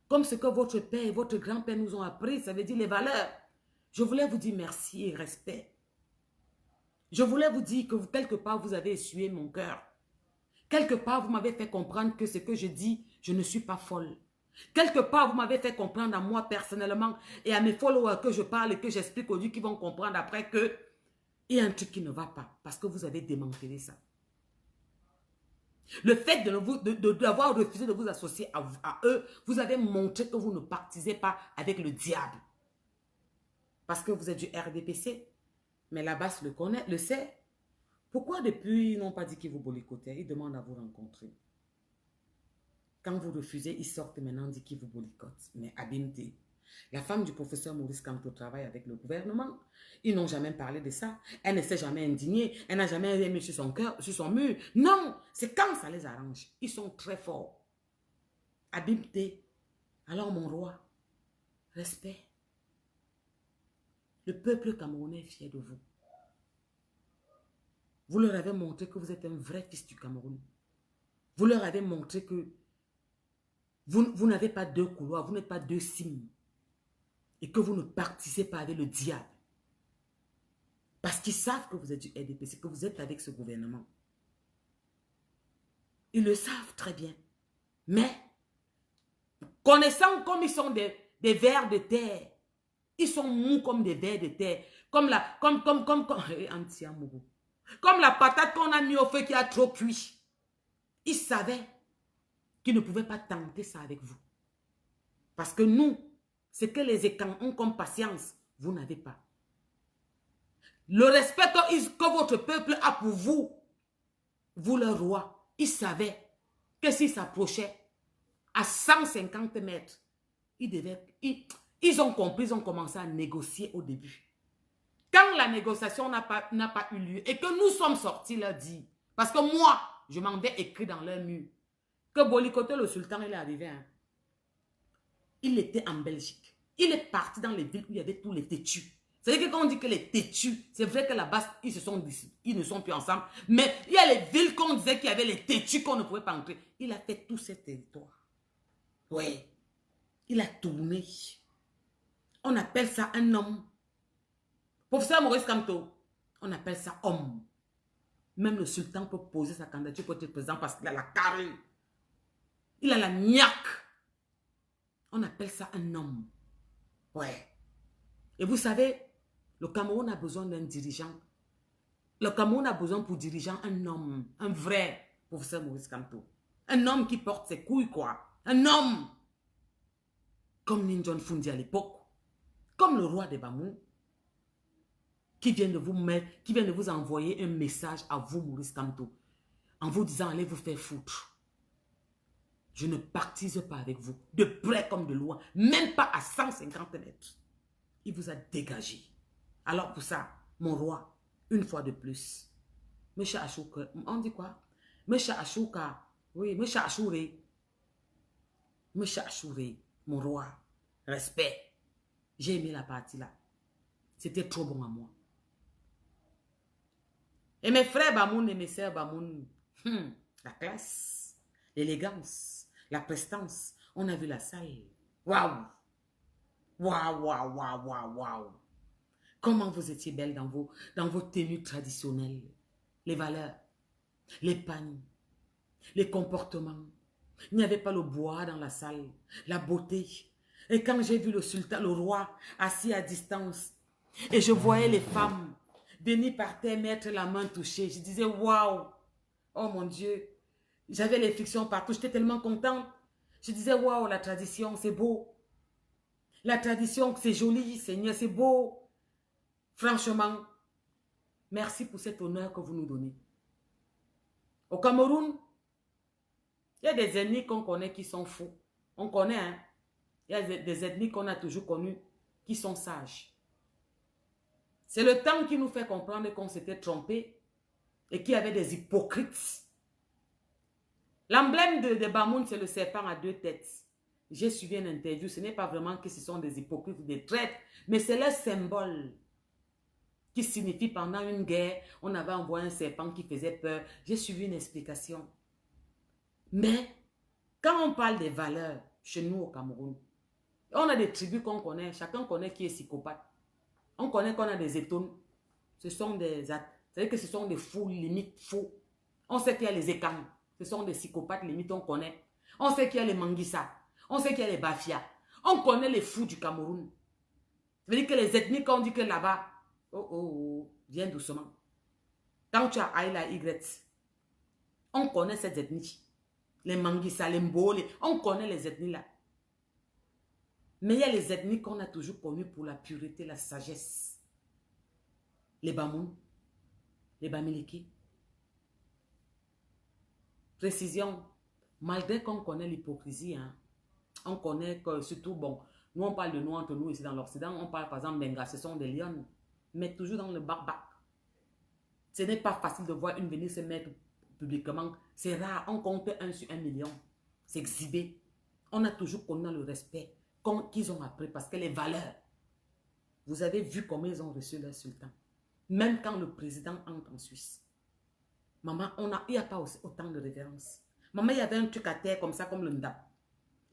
comme ce que votre père et votre grand-père nous ont appris, ça veut dire les valeurs. Je voulais vous dire merci et respect. Je voulais vous dire que quelque part, vous avez essuyé mon cœur. Quelque part, vous m'avez fait comprendre que ce que je dis, je ne suis pas folle. Quelque part, vous m'avez fait comprendre à moi personnellement et à mes followers que je parle et que j'explique aux gens qui vont comprendre après que il y a un truc qui ne va pas parce que vous avez démantelé ça. Le fait d'avoir refusé de vous associer à eux, vous avez montré que vous ne partisez pas avec le diable. Parce que vous êtes du RDPC. Mais la base le sait. Pourquoi depuis, ils n'ont pas dit qu'ils vous boycottaient? Ils demandent à vous rencontrer. Quand vous refusez, ils sortent maintenant, disent qu'ils vous boycottent. Mais Abimté, la femme du professeur Maurice Kamto travaille avec le gouvernement. Ils n'ont jamais parlé de ça. Elle ne s'est jamais indignée. Elle n'a jamais aimé sur son cœur, sur son mur. Non, c'est quand ça les arrange. Ils sont très forts. Abimté. Alors mon roi, respect. Le peuple camerounais est fier de vous. Vous leur avez montré que vous êtes un vrai fils du Cameroun. Vous leur avez montré que vous n'avez pas 2 couloirs, vous n'êtes pas 2 cimes. Et que vous ne participez pas avec le diable. Parce qu'ils savent que vous êtes du RDPC, que vous êtes avec ce gouvernement. Ils le savent très bien. Mais, connaissant comme ils sont des vers de terre, ils sont mous comme des vers de terre. Comme la patate qu'on a mis au feu qui a trop cuit. Ils savaient qu'ils ne pouvaient pas tenter ça avec vous. Parce que nous, ce que les écans ont comme patience, vous n'avez pas. Le respect que votre peuple a pour vous, vous le roi, ils savaient que s'ils s'approchaient à 150 mètres, ils ont compris, ils ont commencé à négocier au début. Quand la négociation n'a pas eu lieu et que nous sommes sortis leur dire, parce que moi, je m'en vais écrit dans leur mur, que boycotter le sultan, il est arrivé. Hein. Il était en Belgique. Il est parti dans les villes où il y avait tous les têtus. C'est-à-dire que quand on dit que les têtus, c'est vrai que là-bas, ils ne sont plus ensemble. Mais il y a les villes qu'on disait qu'il y avait les têtus qu'on ne pouvait pas entrer. Il a fait tous ces territoires. Ouais. Il a tourné. On appelle ça un homme. Professeur Maurice Kamto, on appelle ça homme. Même le sultan peut poser sa candidature pour être président parce qu'il a la carrure. Il a la niaque. On appelle ça un homme. Ouais. Et vous savez, le Cameroun a besoin d'un dirigeant. Le Cameroun a besoin pour dirigeant un homme. Un vrai professeur Maurice Kamto. Un homme qui porte ses couilles, quoi. Un homme. Comme Ninjon Fundi à l'époque. Comme le roi des Bamou. Qui vient de vous mettre, qui vient de vous envoyer un message à vous, Maurice Kamto. En vous disant, allez vous faire foutre. Je ne partise pas avec vous. De près comme de loin. Même pas à 150 mètres. Il vous a dégagé. Alors pour ça, mon roi, une fois de plus. Monsieur Achouka, on dit quoi? Monsieur Achouka. Oui, Monsieur Achouré. Monsieur Achouré, mon roi. Respect. J'ai aimé la partie là. C'était trop bon à moi. Et mes frères Bamoun et mes sœurs Bamoun, la classe, l'élégance, la prestance. On a vu la salle. Waouh! Waouh, waouh, waouh, waouh, waouh! Comment vous étiez belle dans vos tenues traditionnelles. Les valeurs, les pagnes, les comportements. Il n'y avait pas le bois dans la salle, la beauté. Et quand j'ai vu le sultan, le roi, assis à distance, et je voyais les femmes venues par terre mettre la main touchée, je disais, waouh! Oh mon Dieu! J'avais les fictions partout, j'étais tellement contente. Je disais, waouh, la tradition, c'est beau. La tradition, c'est joli, Seigneur, c'est beau. Franchement, merci pour cet honneur que vous nous donnez. Au Cameroun, il y a des ethnies qu'on connaît qui sont fous. On connaît, hein? Il y a des ethnies qu'on a toujours connues qui sont sages. C'est le temps qui nous fait comprendre qu'on s'était trompé et qu'il y avait des hypocrites. L'emblème de Bamoun, c'est le serpent à deux têtes. J'ai suivi une interview, ce n'est pas vraiment que ce sont des hypocrites ou des traîtres, mais c'est leur symbole qui signifie pendant une guerre, on avait envoyé un serpent qui faisait peur. J'ai suivi une explication. Mais, quand on parle des valeurs, chez nous au Cameroun, on a des tribus qu'on connaît, chacun connaît qui est psychopathe. On connaît qu'on a des étones. Ce sont des... C'est-à-dire que ce sont des fous, limite fous. On sait qu'il y a les écans. Ce sont des psychopathes, limite on connaît. On sait qu'il y a les Manguissa. On sait qu'il y a les Bafia. On connaît les fous du Cameroun. Ça veut dire que les ethnies, quand on dit que là-bas, oh, viens doucement. Quand tu as Aïla Y, on connaît ces ethnies. Les Manguissa, les Mbo, on connaît les ethnies là. Mais il y a les ethnies qu'on a toujours connues pour la pureté, la sagesse. Les Bamoun, les Bamileke. Précision, malgré qu'on connaît l'hypocrisie, hein, on connaît que surtout, bon, nous on parle de nous entre nous ici dans l'Occident, on parle par exemple Benga, ce sont des lions, mais toujours dans le bac-bac. Ce n'est pas facile de voir une venir se mettre publiquement. C'est rare, on compte 1 sur 1 million. C'est exhibé. On a toujours connu le respect qu'ils ont appris parce que les valeurs, vous avez vu comment ils ont reçu leur sultan. Même quand le président entre en Suisse. Maman, il n'y a pas autant de révérence. Maman, il y avait un truc à terre comme ça, comme le ndap.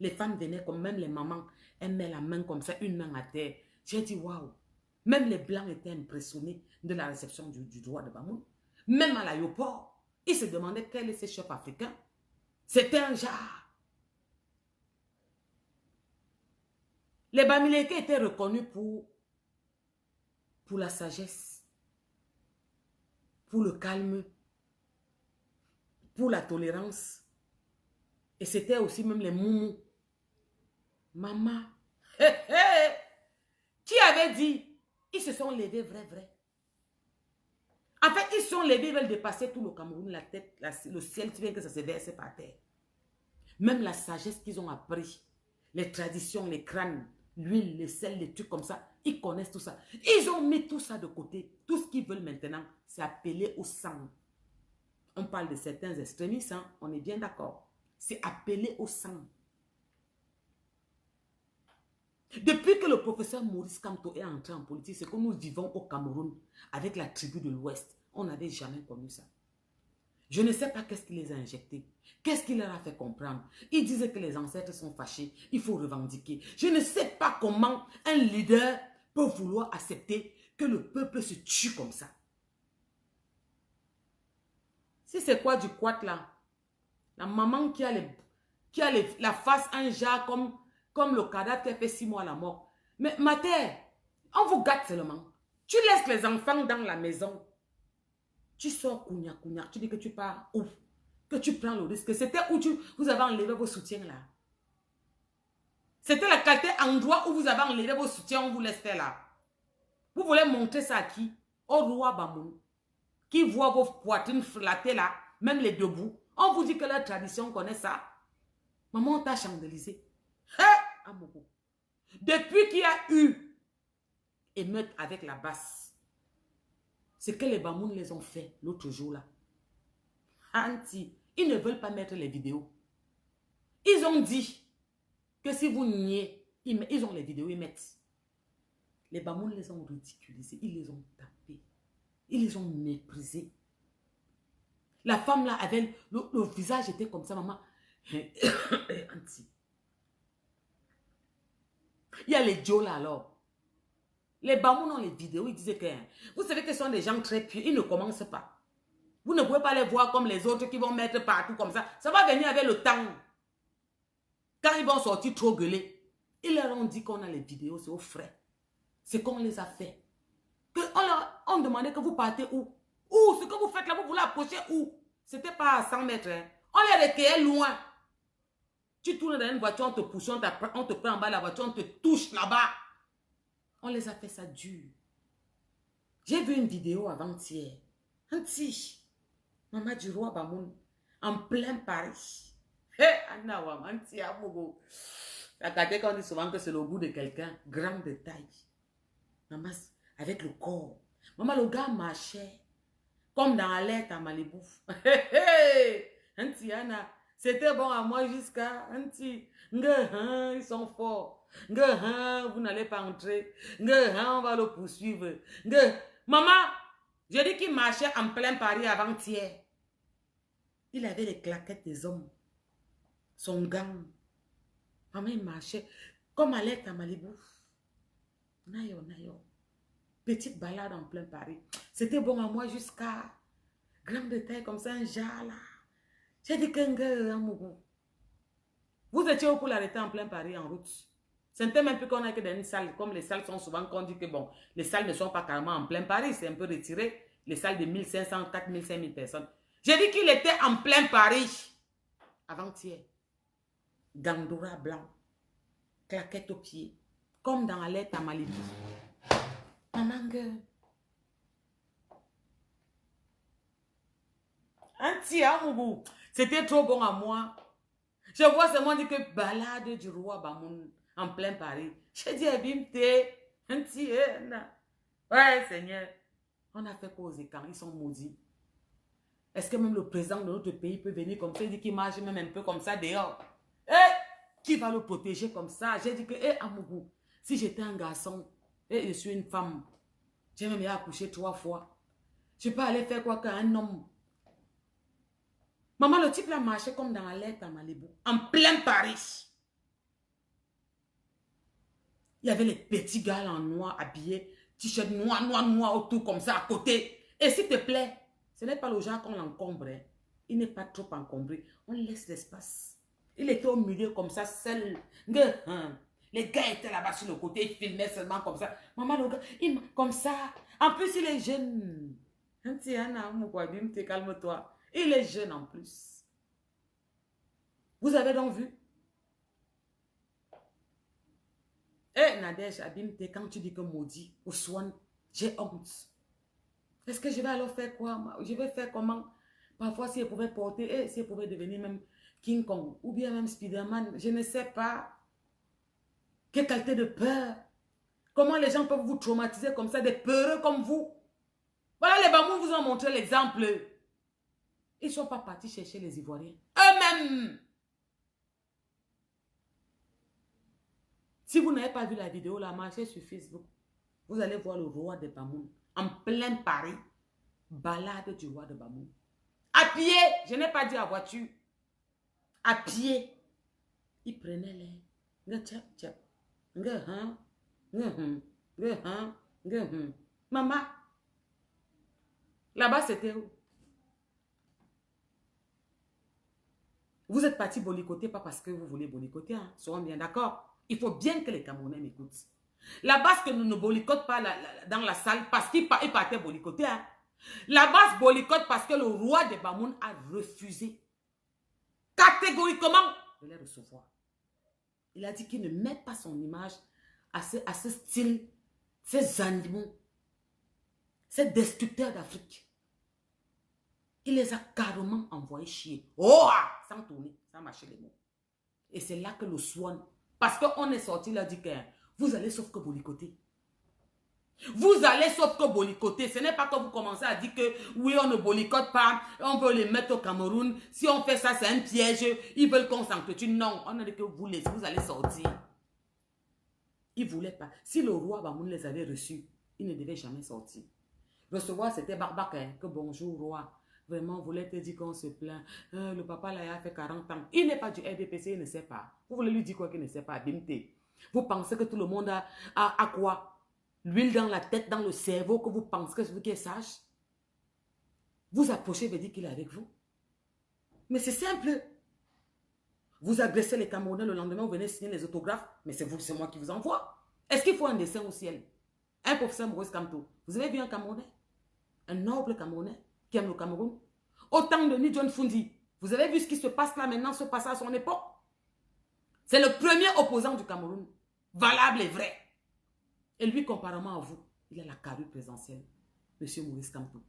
Les femmes venaient comme même les mamans, elles mettent la main comme ça, une main à terre. J'ai dit waouh. Même les blancs étaient impressionnés de la réception du roi de Bamoun. Même à l'aéroport, ils se demandaient quel est ce chef africain. C'était un genre. Les Bamileke étaient reconnus pour la sagesse, pour le calme, pour la tolérance. Et c'était aussi même les moumous. Maman, qui avait dit, ils se sont levés vrai. En fait, ils sont levés, ils veulent dépasser tout le Cameroun, la tête, le ciel, tu viens que ça se verse par terre. Même la sagesse qu'ils ont appris, les traditions, les crânes, l'huile, le sel, les trucs comme ça, ils connaissent tout ça. Ils ont mis tout ça de côté. Tout ce qu'ils veulent maintenant, c'est appeler au sang. On parle de certains extrémistes, hein? On est bien d'accord. C'est appeler au sang. Depuis que le professeur Maurice Kamto est entré en politique, c'est que nous vivons au Cameroun avec la tribu de l'Ouest. On n'avait jamais connu ça. Je ne sais pas qu'est-ce qui les a injectés. Qu'est-ce qui leur a fait comprendre? Ils disaient que les ancêtres sont fâchés. Il faut revendiquer. Je ne sais pas comment un leader peut vouloir accepter que le peuple se tue comme ça. Si c'est quoi du quat là? La maman qui a, la face en jar comme le cadavre qui a fait 6 mois à la mort. Mais ma terre, on vous gâte seulement. Tu laisses les enfants dans la maison. Tu sors cougnac, tu dis que tu pars où? Que tu prends le risque. C'était où vous avez enlevé vos soutiens là. C'était la qualité endroit où vous avez enlevé vos soutiens, on vous laisse faire là. Vous voulez montrer ça à qui? Au roi Bamoun. Qui voit vos poitrines flatter là, même les debout. On vous dit que la tradition connaît ça. Maman, on t'a chandélisé. Depuis qu'il y a eu émeute avec la basse, c'est que les Bamoun les ont fait l'autre jour là. Anti, ils ne veulent pas mettre les vidéos. Ils ont dit que si vous niez, ils ont les vidéos, ils mettent. Les Bamoun les ont ridiculisés, ils les ont tapés, ils les ont méprisés. La femme là avait, le visage était comme ça, maman. Anti. Il y a les Joe là alors. Les Bamoun ont les vidéos, ils disaient que, vous savez que ce sont des gens très pieux, ils ne commencent pas. Vous ne pouvez pas les voir comme les autres qui vont mettre partout comme ça. Ça va venir avec le temps. Quand ils vont sortir trop gueuler, ils leur ont dit qu'on a les vidéos, c'est au frais. C'est qu'on les a fait. On demandait que vous partez où? Où? Ce que vous faites là, vous voulez approcher où? C'était pas à 100 mètres. Hein. On les recueillait loin. Tu tournes dans une voiture, on te pousse, on te prend en bas de la voiture, on te touche là-bas. On les a fait ça dur. J'ai vu une vidéo avant-hier. Maman du roi Bamoun, en plein Paris. Anna Wamanti Amogo. La caté qu'on dit souvent que c'est le goût de quelqu'un, grand de taille. Maman, avec le corps. Maman, le gars marchait comme dans Alerte à Malibu. Anti Anna, c'était bon à moi jusqu'à Anti. Ils sont forts. Vous n'allez pas entrer. On va le poursuivre. Maman, j'ai dit qu'il marchait en plein Paris avant-hier. Il avait les claquettes des hommes. Son gang. Maman, il marchait comme Alerte à Malibu. Nayo. Petite balade en plein Paris. C'était bon à moi jusqu'à grande taille comme ça, un jar là. J'ai dit que vous étiez où pour l'arrêter en plein Paris en route? C'était même plus qu'on a que dans une salle. Comme les salles sont souvent qu'on dit que bon, les salles ne sont pas carrément en plein Paris. C'est un peu retiré. Les salles de 1500, 4000, 5000 personnes. J'ai dit qu'il était en plein Paris. Avant-hier. Gandoura blanc. Claquette aux pieds. Comme dans Alerte à Malibu. Maman gueule. C'était trop bon à moi. Je vois seulement dire que balade du roi Bamoun en plein Paris. J'ai dit, Bimte, ouais, Seigneur. On a fait causer quand ils sont maudits. Est-ce que même le président de notre pays peut venir comme ça? Il dit qu'il marche même un peu comme ça dehors. Qui va le protéger comme ça? J'ai dit que, Amougou, si j'étais un garçon et je suis une femme, j'ai même accouché 3 fois. Je peux aller faire quoi qu'un homme? Maman, le type là marchait comme dans Alerte à Malibu, en plein Paris. Il y avait les petits gars en noir habillés, t-shirt noir autour comme ça à côté. Et s'il te plaît, ce n'est pas le genre qu'on l'encombre. Hein. Il n'est pas trop encombré. On laisse l'espace. Il était au milieu comme ça, seul. Les gars étaient là-bas sur le côté, ils filmaient seulement comme ça. Maman, le gars, comme ça. En plus, il est jeune. Calme-toi. Il est jeune en plus. Vous avez donc vu? Nadège, Abimte, quand tu dis que maudit, ou Swan, j'ai honte. Est-ce que je vais alors faire quoi? Je vais faire comment? Parfois, si elle pouvait porter, si elle pouvait devenir même King Kong, ou bien même Spider-Man, je ne sais pas. Quelle qualité de peur. Comment les gens peuvent vous traumatiser comme ça, des peureux comme vous? Voilà, les Bamoun vous ont montré l'exemple. Ils ne sont pas partis chercher les Ivoiriens. Eux-mêmes. Si vous n'avez pas vu la vidéo, la marchez sur Facebook. Vous allez voir le roi de Bamoun. En plein Paris. Balade du roi de Bamoun. À pied, je n'ai pas dit à voiture. À pied. Ils prenaient les... Maman, là-bas c'était où? Vous êtes parti bolicoter, pas parce que vous voulez bolicoter, hein. Soyons bien d'accord. Il faut bien que les Camerounais m'écoutent. La base que nous ne bolicote pas dans la salle parce qu'il partait bolicoter. Hein. La base bolicote parce que le roi de Bamoun a refusé catégoriquement de les recevoir. Il a dit qu'il ne met pas son image à ce style, ces animaux, ces destructeurs d'Afrique. Il les a carrément envoyés chier. Oh, sans tourner, sans marcher les mots. Et c'est là que le Swan, parce qu'on est sorti, il a dit que vous allez sauf que bolicoter. Vous allez sauf que bolicoter. Ce n'est pas que vous commencez à dire que oui, on ne bolicote pas, on veut les mettre au Cameroun. Si on fait ça, c'est un piège. Ils veulent qu'on s'entretue. Non, on a dit que vous allez sortir. Ils ne voulaient pas. Si le roi Bamoun les avait reçus, ils ne devaient jamais sortir. Recevoir, c'était barbac, hein, que bonjour, roi. Vraiment, vous voulez te dire qu'on se plaint. Le papa là, il a fait 40 ans. Il n'est pas du RDPC, il ne sait pas. Vous voulez lui dire quoi qu'il ne sait pas, Bimté. Vous pensez que tout le monde a quoi? L'huile dans la tête, dans le cerveau, que vous pensez que c'est vous qui est sage? Vous approchez, veut dire qu'il est avec vous. Mais c'est simple. Vous agressez les Camerounais, le lendemain, vous venez signer les autographes. Mais c'est moi qui vous envoie. Est-ce qu'il faut un dessin au ciel? Un professeur Maurice Kamto. Vous avez vu un Camerounais? Un noble Camerounais qui aime le Cameroun? Autant de Ni John Fundi. Vous avez vu ce qui se passe là maintenant, se passe à son époque? C'est le premier opposant du Cameroun. Valable et vrai. Et lui, comparément à vous, il a la carrure présidentielle. Monsieur Maurice Kamto.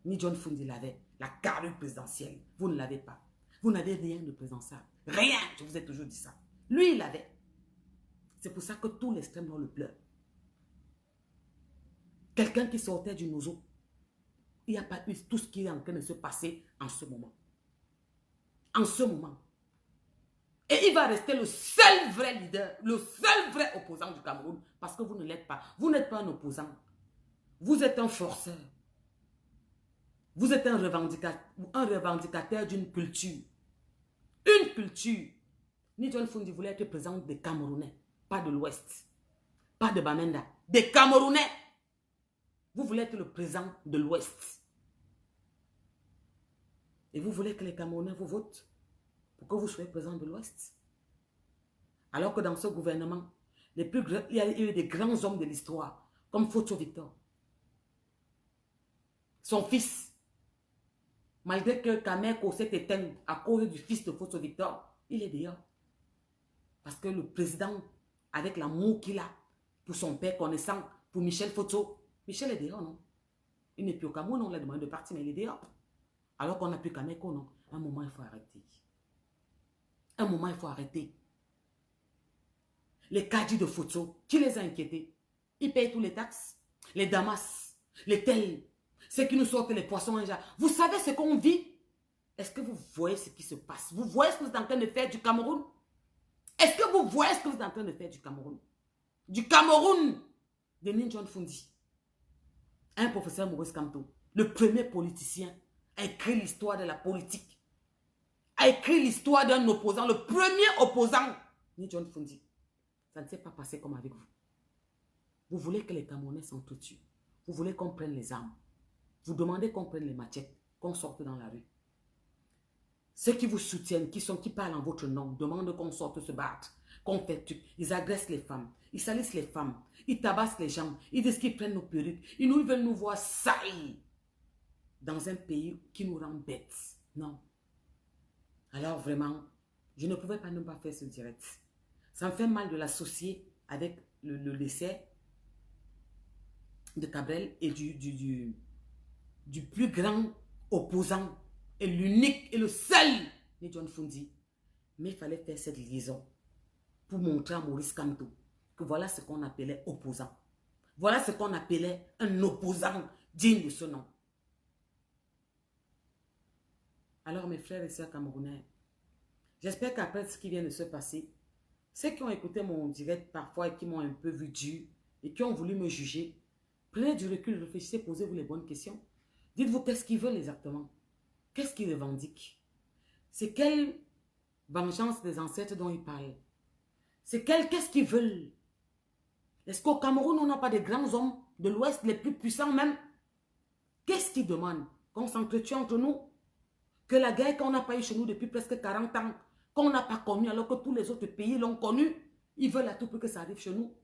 Ni John Fundi l'avait. La carrure présidentielle. Vous ne l'avez pas. Vous n'avez rien de présidentiel. Rien. Je vous ai toujours dit ça. Lui, il l'avait. C'est pour ça que tout l'extrême droit le pleure. Quelqu'un qui sortait du nozo. Il n'y a pas eu tout ce qui est en train de se passer en ce moment. En ce moment. Et il va rester le seul vrai leader, le seul vrai opposant du Cameroun. Parce que vous ne l'êtes pas. Vous n'êtes pas un opposant. Vous êtes un forceur. Vous êtes un revendicateur d'une culture. Une culture. Ni John Fundi voulait être président des Camerounais. Pas de l'Ouest. Pas de Bamenda. Des Camerounais. Vous voulez être le président de l'Ouest. Et vous voulez que les Camerounais vous votent pour que vous soyez président de l'Ouest. Alors que dans ce gouvernement, il y a eu des grands hommes de l'histoire, comme Photo Victor. Son fils, malgré que Kameko s'est éteint à cause du fils de Photo Victor, il est dehors. Parce que le président, avec l'amour qu'il a pour son père connaissant, pour Michel Photo, Michel est dehors, non? Il n'est plus au Cameroun, on l'a demandé de partir, mais il est dehors. Alors qu'on n'a plus Kameko, non? Un moment, il faut arrêter. Un moment, il faut arrêter. Les cadres de Photo, qui les a inquiétés? Ils payent tous les taxes. Les damas, les tels, ceux qui nous sortent les poissons. Vous savez ce qu'on vit? Est-ce que vous voyez ce qui se passe? Vous voyez ce que vous êtes en train de faire du Cameroun? Est-ce que vous voyez ce que vous êtes en train de faire du Cameroun? Du Cameroun de Ni John Fundi. Un professeur Maurice Kamto, le premier politicien, a écrit l'histoire de la politique. A écrit l'histoire d'un opposant, le premier opposant, Ni John Fundi. Ça ne s'est pas passé comme avec vous. Vous voulez que les Camerounais s'entretuent. Vous voulez qu'on prenne les armes. Vous demandez qu'on prenne les machettes, qu'on sorte dans la rue. Ceux qui vous soutiennent, qui parlent en votre nom, demandent qu'on sorte se battre, qu'on fait tout. Ils agressent les femmes, ils salissent les femmes, ils tabassent les gens, ils disent qu'ils prennent nos perruques. Ils veulent nous voir saillir dans un pays qui nous rend bêtes. Non. Alors vraiment, je ne pouvais pas ne pas faire ce direct. Ça me fait mal de l'associer avec le décès de Cabrel et du plus grand opposant et l'unique et le seul de John Fundi. Mais il fallait faire cette liaison pour montrer à Maurice Kamto que voilà ce qu'on appelait opposant. Voilà ce qu'on appelait un opposant digne de ce nom. Alors mes frères et sœurs camerounais, j'espère qu'après ce qui vient de se passer, ceux qui ont écouté mon direct parfois et qui m'ont un peu vu dur et qui ont voulu me juger, prenez du recul, réfléchissez, posez-vous les bonnes questions. Dites-vous qu'est-ce qu'ils veulent exactement. Qu'est-ce qu'ils revendiquent? C'est quelle vengeance des ancêtres dont ils parlent? C'est qu'est-ce qu'ils veulent? Est-ce qu'au Cameroun, on n'a pas de grands hommes de l'Ouest, les plus puissants même? Qu'est-ce qu'ils demandent? Qu'on s'entretue entre nous? Que la guerre qu'on n'a pas eu chez nous depuis presque 40 ans, qu'on n'a pas connue alors que tous les autres pays l'ont connue, ils veulent à tout prix que ça arrive chez nous.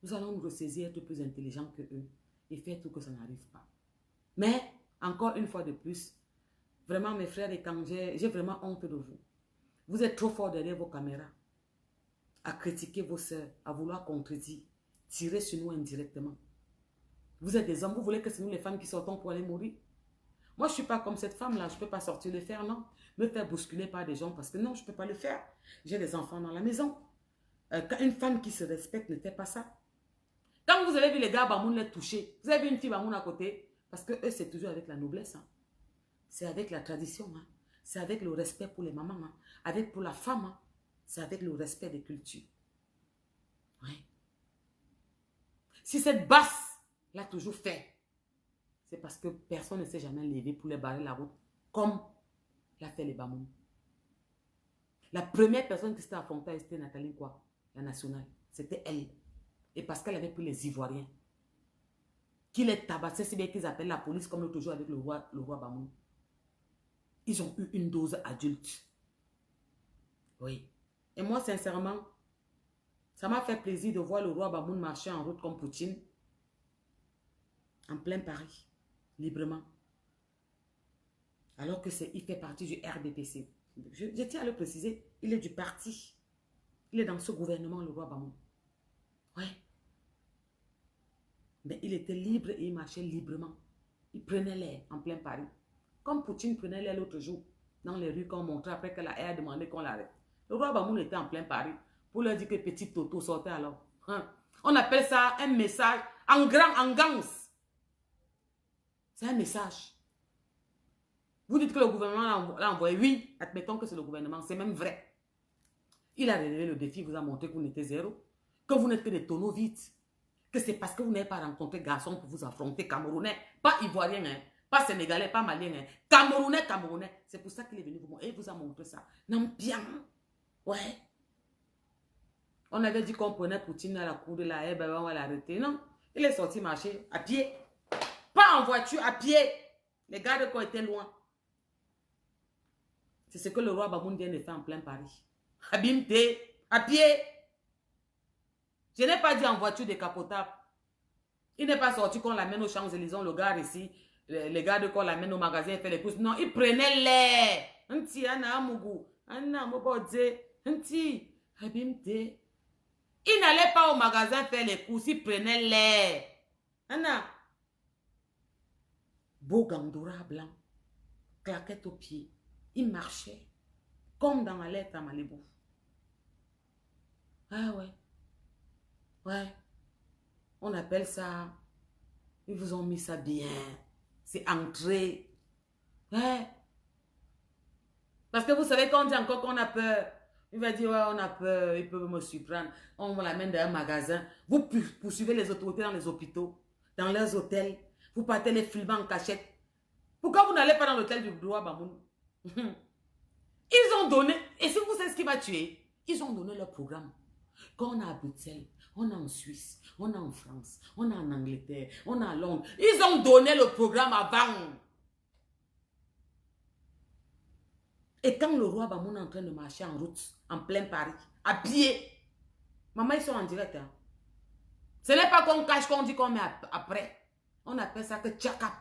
Nous allons nous ressaisir, être plus intelligents que eux et faire tout que ça n'arrive pas. Mais, encore une fois de plus, vraiment mes frères et quand j'ai vraiment honte de vous. Vous êtes trop forts derrière vos caméras à critiquer vos soeurs, à vouloir contredire, tirer sur nous indirectement. Vous êtes des hommes, vous voulez que c'est nous les femmes qui sortons pour aller mourir? Moi, je ne suis pas comme cette femme-là, je ne peux pas sortir le faire, non. Me faire bousculer par des gens parce que non, je ne peux pas le faire. J'ai des enfants dans la maison. Quand une femme qui se respecte ne fait pas ça. Quand vous avez vu les gars Bamoun les toucher, vous avez vu une fille Bamoun à côté, parce que eux, c'est toujours avec la noblesse. Hein. C'est avec la tradition. Hein. C'est avec le respect pour les mamans. Hein. Avec pour la femme. Hein. C'est avec le respect des cultures. Oui. Si cette basse l'a toujours fait, c'est parce que personne ne s'est jamais levé pour les barrer la route, comme l'a fait les Bamoun. La première personne qui s'était affrontée, c'était Nathalie quoi, la nationale. C'était elle. Et parce qu'elle avait pris les Ivoiriens, qui les tabassaient, si bien qu'ils appellent la police comme l'autre jour avec le roi Bamoun. Ils ont eu une dose adulte. Oui. Et moi, sincèrement, ça m'a fait plaisir de voir le roi Bamoun marcher en route comme Poutine, en plein Paris, librement. Alors que il fait partie du RDPC. Je tiens à le préciser, il est du parti. Il est dans ce gouvernement, le roi Bamoun. Oui. Mais il était libre et il marchait librement. Il prenait l'air en plein Paris. Comme Poutine prenait l'air l'autre jour, dans les rues qu'on montrait après que la air a demandé qu'on l'arrête. Le roi Bamoun était en plein Paris pour leur dire que petit Toto sortait alors. Hein? On appelle ça un message en ganse. C'est un message. Vous dites que le gouvernement l'a envoyé. Oui, admettons que c'est le gouvernement. C'est même vrai. Il a relevé le défi, vous a montré que vous n'êtes zéro. Que vous n'êtes que des tonneaux vides. Que c'est parce que vous n'avez pas rencontré garçon pour vous affronter. Camerounais, pas Ivoirien, hein, pas Sénégalais, pas Malien. Hein, Camerounais. C'est pour ça qu'il est venu vous montrer. Et il vous a montré ça. Non, bien. Ouais. On avait dit qu'on prenait Poutine à la cour de la haie, ben on va l'arrêter. Non, il est sorti marcher à pied. Pas en voiture, à pied. Les gardes qui étaient loin. C'est ce que le roi Bamoun vient de faire en plein Paris. Abimte, à pied. Je n'ai pas dit en voiture décapotable. Il n'est pas sorti qu'on l'amène aux Champs-Élysées, on le garde ici. Les gardes qu'on l'amène au magasin, il fait les courses. Non, il prenait l'air. Nti, ana amugu. Ana mobodze. Nti, abimte. Il n'allait pas au magasin faire les courses, il prenait l'air. Anna. Beau gandoura blanc. Claquette aux pieds. Il marchait. Comme dans la lettre à Malibu. Ah ouais. Ouais. On appelle ça. Ils vous ont mis ça bien. C'est entré. Ouais. Parce que vous savez quand on dit encore qu'on a peur. Il va dire, ouais, on a peur, ils peuvent me surprendre. On l'amène dans un magasin. Vous poursuivez les autorités dans les hôpitaux, dans leurs hôtels. Vous partez les filmer en cachette. Pourquoi vous n'allez pas dans l'hôtel du roi Bamoun? Ils ont donné, et si vous savez ce qui va tuer, ils ont donné leur programme. Quand on a à Bruxelles, on a en Suisse, on a en France, on a en Angleterre, on a à Londres. Ils ont donné le programme avant. Et quand le roi Bamoun est en train de marcher en route, en plein Paris, à pied, maman, ils sont en direct. Hein. Ce n'est pas qu'on cache, qu'on dit qu'on met après. On appelle ça que tchakap.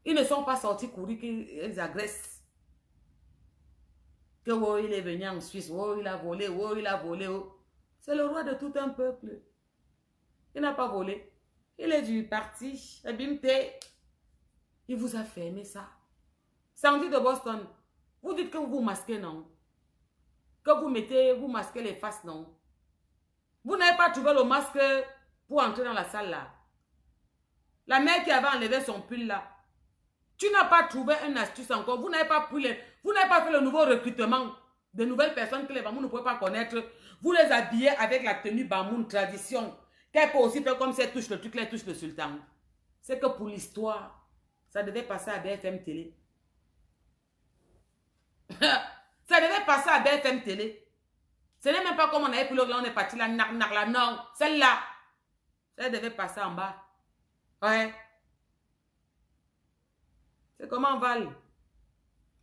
Ils ne sont pas sortis courir qu'ils agressent. Que oh, il est venu en Suisse, oh, il a volé, oh, il a volé. Oh. C'est le roi de tout un peuple. Il n'a pas volé. Il est du parti. Abimte. Il vous a fermé ça. Sandy de Boston, vous dites que vous vous masquez, non? Que vous masquez les faces, non? Vous n'avez pas trouvé le masque pour entrer dans la salle, là. La mère qui avait enlevé son pull, là. Tu n'as pas trouvé une astuce encore. Vous n'avez pas fait le nouveau recrutement de nouvelles personnes que les Bamoun ne pouvaient pas connaître. Vous les habillez avec la tenue Bamoun tradition. Qu'elle peut aussi faire comme si elle touche le truc, elle touche le sultan. C'est que pour l'histoire, Ça devait passer à BFM Télé. Ça devait passer à BFM Télé. Ce n'est même pas comme on avait pris le gland, on est parti là, là. Non, celle-là. Ça devait passer en bas. Ouais. C'est comment Val?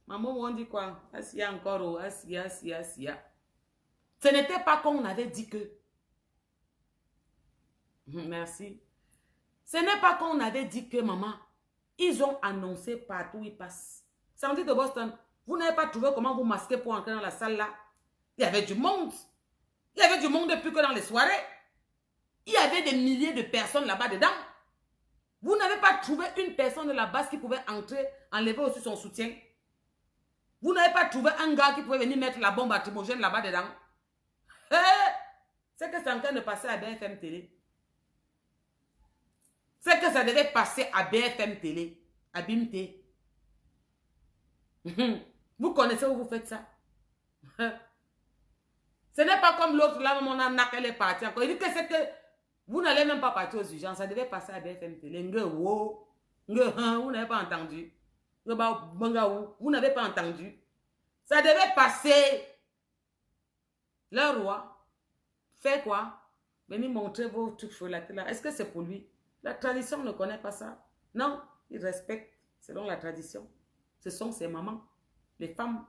Maman, on dit quoi? Assia encore, oh, Assia. Ce n'était pas qu'on avait dit que. Merci. Ce n'est pas qu'on avait dit que, maman, ils ont annoncé partout où ils passent. Samedi de Boston, vous n'avez pas trouvé comment vous masquer pour entrer dans la salle là? Il y avait du monde. Il y avait du monde plus que dans les soirées. Il y avait des milliers de personnes là-bas dedans. Vous n'avez pas trouvé une personne de la base qui pouvait entrer, enlever aussi son soutien. Vous n'avez pas trouvé un gars qui pouvait venir mettre la bombe lacrymogène là-bas dedans. C'est que c'est en train de passer à BFM Télé. C'est que ça devait passer à BFM Télé, à BIMT. Vous connaissez où vous faites ça? Ce n'est pas comme l'autre là, mon âme elle est partie encore. Il dit que c'est que vous n'allez même pas partir aux urgences. Ça devait passer à BFM Télé. Vous n'avez pas entendu. Vous n'avez pas entendu. Ça devait passer. Le roi fait quoi? Venez montrer vos trucs frelatés là. Est-ce que c'est pour lui? La tradition ne connaît pas ça. Non, il respecte selon la tradition. Ce sont ses mamans, les femmes.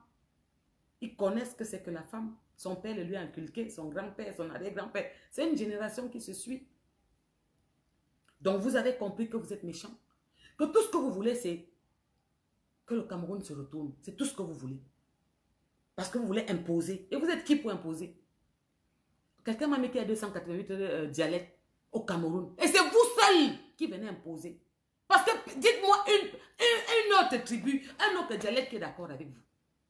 Ils connaissent que c'est que la femme. Son père le lui a inculqué, son grand-père, son arrière-grand-père. C'est une génération qui se suit. Donc vous avez compris que vous êtes méchant. Que tout ce que vous voulez, c'est que le Cameroun se retourne. C'est tout ce que vous voulez. Parce que vous voulez imposer. Et vous êtes qui pour imposer? Quelqu'un m'a mis qu'il y a 288 dialectes au Cameroun. Et c'est vous seul qui venez imposer. Parce que dites-moi une autre tribu, un autre dialecte qui est d'accord avec vous.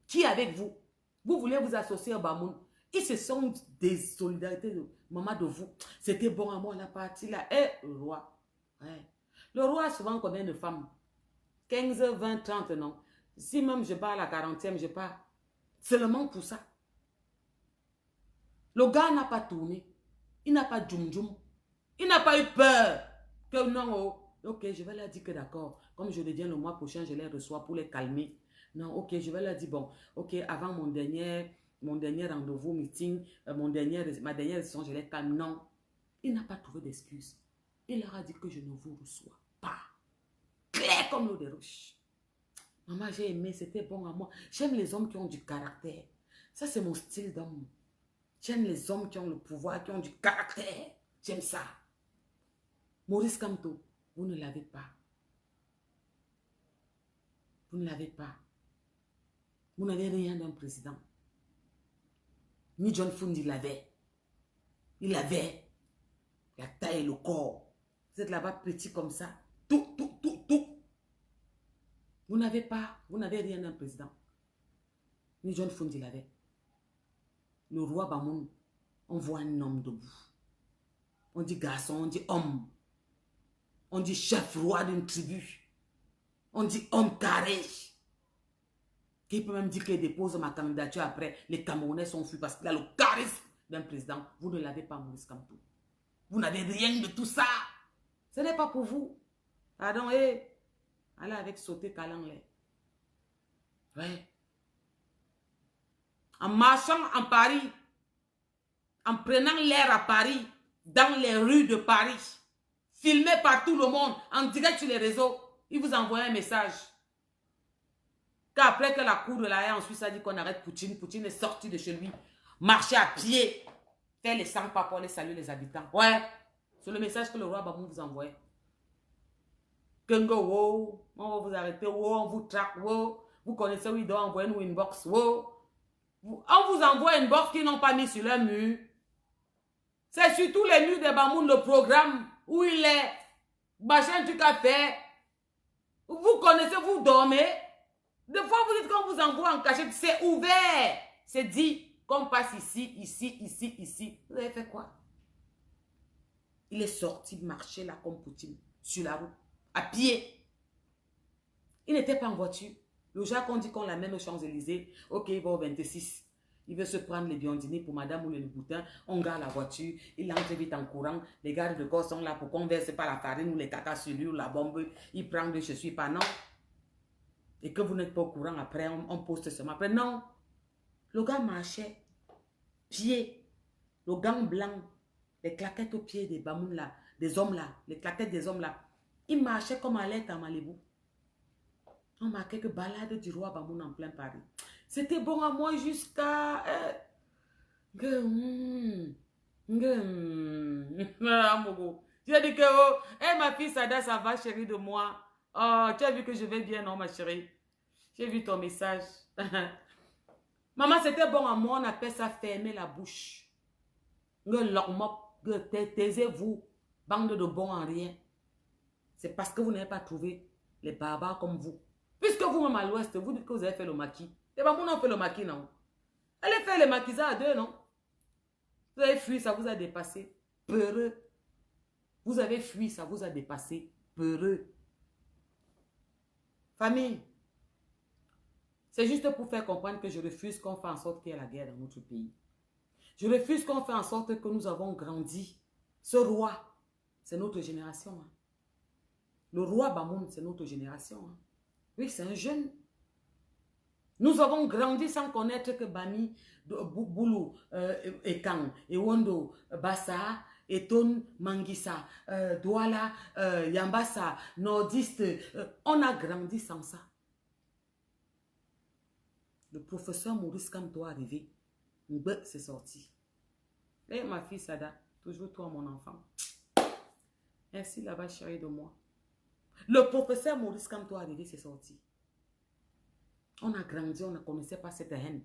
Qui est avec vous? Vous voulez vous associer au Bamoun. Ils se sont des solidarités de maman de vous. C'était bon à moi la partie là. Et le roi. Ouais. Le roi a souvent combien de femmes? 15, 20, 30, non. Si même je pars à la 40e, je pars. Seulement pour ça. Le gars n'a pas tourné. Il n'a pas djoum. Il n'a pas eu peur. Que non, oh, ok, je vais leur dire que d'accord. Comme je reviens le mois prochain, je les reçois pour les calmer. Non, ok, je vais leur dire, bon, ok, avant mon dernier rendez-vous, meeting, ma dernière décision, je les calme. Non, il n'a pas trouvé d'excuse. Il leur a dit que je ne vous reçois pas. Clair comme l'eau des roches. Maman, j'ai aimé, c'était bon à moi. J'aime les hommes qui ont du caractère. Ça, c'est mon style d'homme. J'aime les hommes qui ont le pouvoir, qui ont du caractère. J'aime ça. Maurice Kamto, vous ne l'avez pas. Vous ne l'avez pas. Vous n'avez rien d'un président. Ni John Fundi l'avait. Il avait la taille et le corps. Vous êtes là-bas petit comme ça. Tout. Vous n'avez pas, vous n'avez rien d'un président. Ni John Fundi l'avait. Le roi Bamoun, on voit un homme debout. On dit garçon, on dit homme. On dit chef roi d'une tribu. On dit homme carré. Qui peut même dire qu'il dépose ma candidature après. Les Camerounais sont fous parce qu'il a le charisme d'un président. Vous ne l'avez pas, Maurice Kamto. Vous n'avez rien de tout ça. Ce n'est pas pour vous. Pardon, allez avec sauter Kalanglais. Ouais. En marchant en Paris, en prenant l'air à Paris, dans les rues de Paris, filmé par tout le monde, en direct sur les réseaux, il vous envoie un message. Qu'après que la cour de la haie en Suisse a dit qu'on arrête Poutine, Poutine est sorti de chez lui, marcher à pied, faire les 100 pas pour aller saluer les habitants. Ouais, c'est le message que le roi Bamoun vous envoie. Kengo, wow, on va vous arrêter, wow, on vous traque, wow. Vous connaissez où il doit envoyer nous une box, wow. On vous envoie une box qu'ils n'ont pas mis sur leur mur. C'est sur tous les murs de Bamoun le programme où il est. Machin truc à faire. Vous connaissez, vous dormez. Des fois, vous dites qu'on vous envoie en cachette. C'est ouvert. C'est dit qu'on passe ici. Vous avez fait quoi? Il est sorti marcher là comme Poutine. Sur la route. À pied. Il n'était pas en voiture. Le Jacques, on dit qu'on l'amène aux Champs-Élysées. Ok, il va au 26. Il veut se prendre les biondini pour madame ou le boutin. On garde la voiture. Il entre vite en courant. Les gardes de corps sont là pour qu'on verse pas la farine ou les caca sur lui ou la bombe. Il prend de je suis pas, non. Et que vous n'êtes pas au courant après, on poste seulement. Après, non. Le gars marchait. Pied. Le gant blanc. Les claquettes aux pieds des bamouns là. Des hommes là. Les claquettes des hommes là. Il marchait comme à l'aide à Malibu. On marquait que balade du roi Bamoun en plein Paris. C'était bon à moi jusqu'à... J'ai dit que, oh, hey, ma fille Sada, ça va chérie de moi. Oh, tu as vu que je vais bien, non ma chérie? J'ai vu ton message. Maman, c'était bon à moi, on appelle ça fermer la bouche. Taisez-vous, bande de bons en rien. C'est parce que vous n'avez pas trouvé les barbares comme vous. Puisque vous-même à l'ouest, vous dites que vous avez fait le maquis. Et bien, on fait le maquis, non? Allez faire les maquisards à deux, non? Vous avez fui, ça vous a dépassé. Peureux. Vous avez fui, ça vous a dépassé. Peureux. Famille. C'est juste pour faire comprendre que je refuse qu'on fasse en sorte qu'il y ait la guerre dans notre pays. Je refuse qu'on fasse en sorte que nous avons grandi. Ce roi, c'est notre génération. Hein. Le roi Bamoun, c'est notre génération. Hein. Oui, c'est un jeune. Nous avons grandi sans connaître que Bani, Boulou, Ekang, Ewondo, Bassa, Eton, Manguissa, Douala, Yambassa, Nordiste. On a grandi sans ça. Le professeur Maurice Kamto est arrivé. Mbe s'est sorti. Et ma fille Sada, toujours toi mon enfant. Merci là-bas chérie de moi. Le professeur Maurice Kamto est arrivé, c'est sorti. On a grandi, on ne connaissait pas cette haine.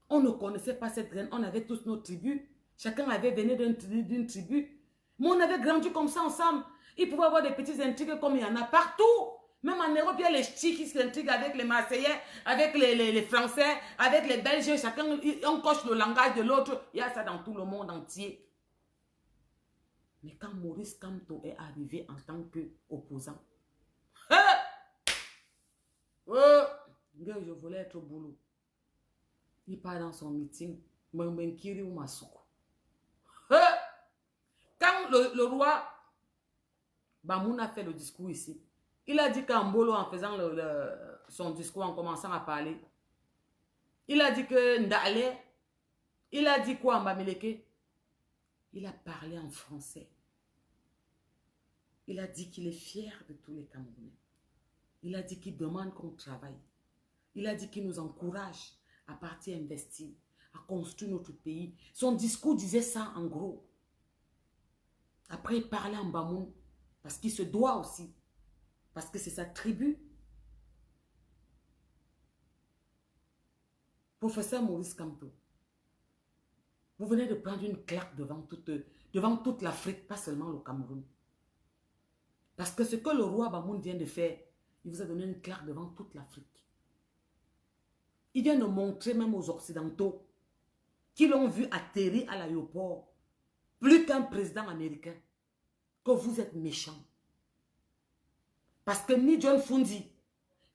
On ne connaissait pas cette haine. On avait tous nos tribus. Chacun avait venu d'une tribu. Mais on avait grandi comme ça ensemble. Il pouvait y avoir des petites intrigues comme il y en a partout. Même en Europe, il y a les ch'tis qui s'intriguent avec les Marseillais, avec les Français, avec les Belges. Chacun, on coche le langage de l'autre. Il y a ça dans tout le monde entier. Mais quand Maurice Kamto est arrivé en tant qu'opposant, je voulais être au boulot. Il part dans son meeting. Quand le roi Bamoun a fait le discours ici, il a dit qu'en Mbolo, en faisant son discours, en commençant à parler, il a dit que Ndale, il a dit quoi en Bamileke? Il a parlé en français. Il a dit qu'il est fier de tous les Camerounais. Il a dit qu'il demande qu'on travaille. Il a dit qu'il nous encourage à partir investir, à construire notre pays. Son discours disait ça en gros. Après, il parlait en Bamoun parce qu'il se doit aussi. Parce que c'est sa tribu. Professeur Maurice Kamto, vous venez de prendre une claque devant toute l'Afrique, pas seulement le Cameroun. Parce que ce que le roi Bamoun vient de faire, il vous a donné une claque devant toute l'Afrique. Il vient de montrer même aux Occidentaux qui l'ont vu atterrir à l'aéroport, plus qu'un président américain, que vous êtes méchants. Parce que ni John Fundi,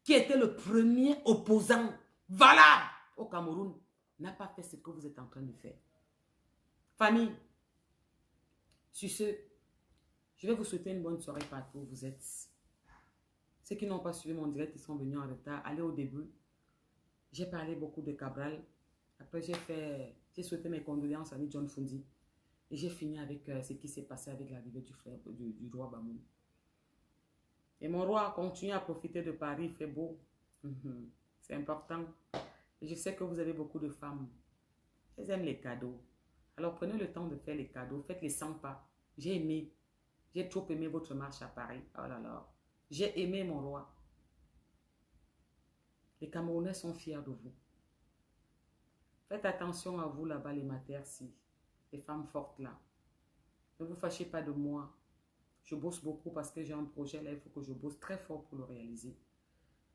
qui était le premier opposant valable au Cameroun, n'a pas fait ce que vous êtes en train de faire. Famille, sur ce, je vais vous souhaiter une bonne soirée partout où vous êtes. Ceux qui n'ont pas suivi mon direct, ils sont venus en retard. Allez au début. J'ai parlé beaucoup de Cabral. Après, j'ai souhaité mes condoléances à John Fundi. Et j'ai fini avec ce qui s'est passé avec l'arrivée du roi Bamoun. Et mon roi continue à profiter de Paris, il fait beau. C'est important. Et je sais que vous avez beaucoup de femmes. Elles aiment les cadeaux. Alors prenez le temps de faire les cadeaux. Faites-les 100 pas. J'ai aimé. J'ai trop aimé votre marche à Paris. Oh là là. J'ai aimé mon roi. Les Camerounais sont fiers de vous. Faites attention à vous là-bas, les matères-ci. Les femmes fortes là. Ne vous fâchez pas de moi. Je bosse beaucoup parce que j'ai un projet là. Il faut que je bosse très fort pour le réaliser.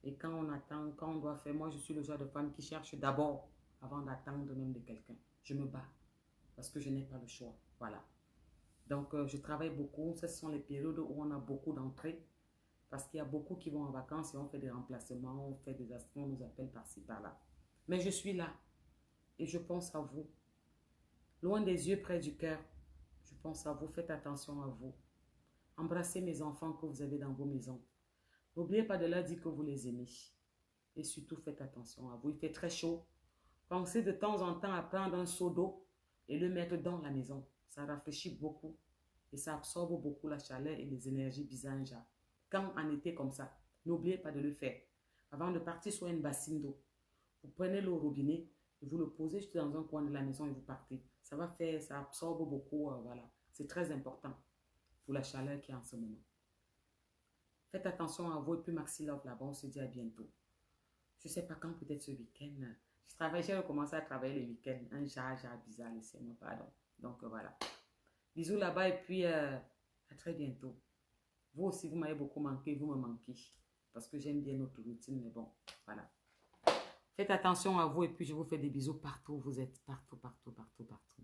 Et quand on attend, quand on doit faire, moi je suis le genre de femme qui cherche d'abord avant d'attendre même de quelqu'un. Je me bats parce que je n'ai pas le choix. Voilà. Donc je travaille beaucoup. Ce sont les périodes où on a beaucoup d'entrées. Parce qu'il y a beaucoup qui vont en vacances et on fait des remplacements, on fait des astres, on nous appelle par-ci, par-là. Mais je suis là. et je pense à vous. Loin des yeux, près du cœur, je pense à vous. Faites attention à vous. Embrassez mes enfants que vous avez dans vos maisons. N'oubliez pas de leur dire que vous les aimez. Et surtout, faites attention à vous. Il fait très chaud. Pensez de temps en temps à prendre un seau d'eau et le mettre dans la maison. Ça rafraîchit beaucoup et ça absorbe beaucoup la chaleur et les énergies bizarres. Quand en été comme ça, n'oubliez pas de le faire. Avant de partir sur une bassine d'eau, vous prenez l'eau au robinet et vous le posez juste dans un coin de la maison et vous partez. Ça va faire, ça absorbe beaucoup, voilà. C'est très important pour la chaleur qui est en ce moment. Faites attention à vous et puis Maxi Love là-bas, on se dit à bientôt. Je ne sais pas quand, peut-être ce week-end. J'ai recommencé à travailler le week-end. Un genre bizarre, laissez-moi, pardon. Donc voilà. Bisous là-bas et puis à très bientôt. Vous aussi, vous m'avez beaucoup manqué, vous me manquez. Parce que j'aime bien notre routine, mais bon, voilà. Faites attention à vous et puis je vous fais des bisous partout où vous êtes. Partout, partout, partout, partout.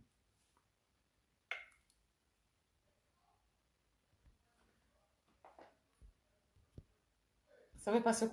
Ça ne veut pas se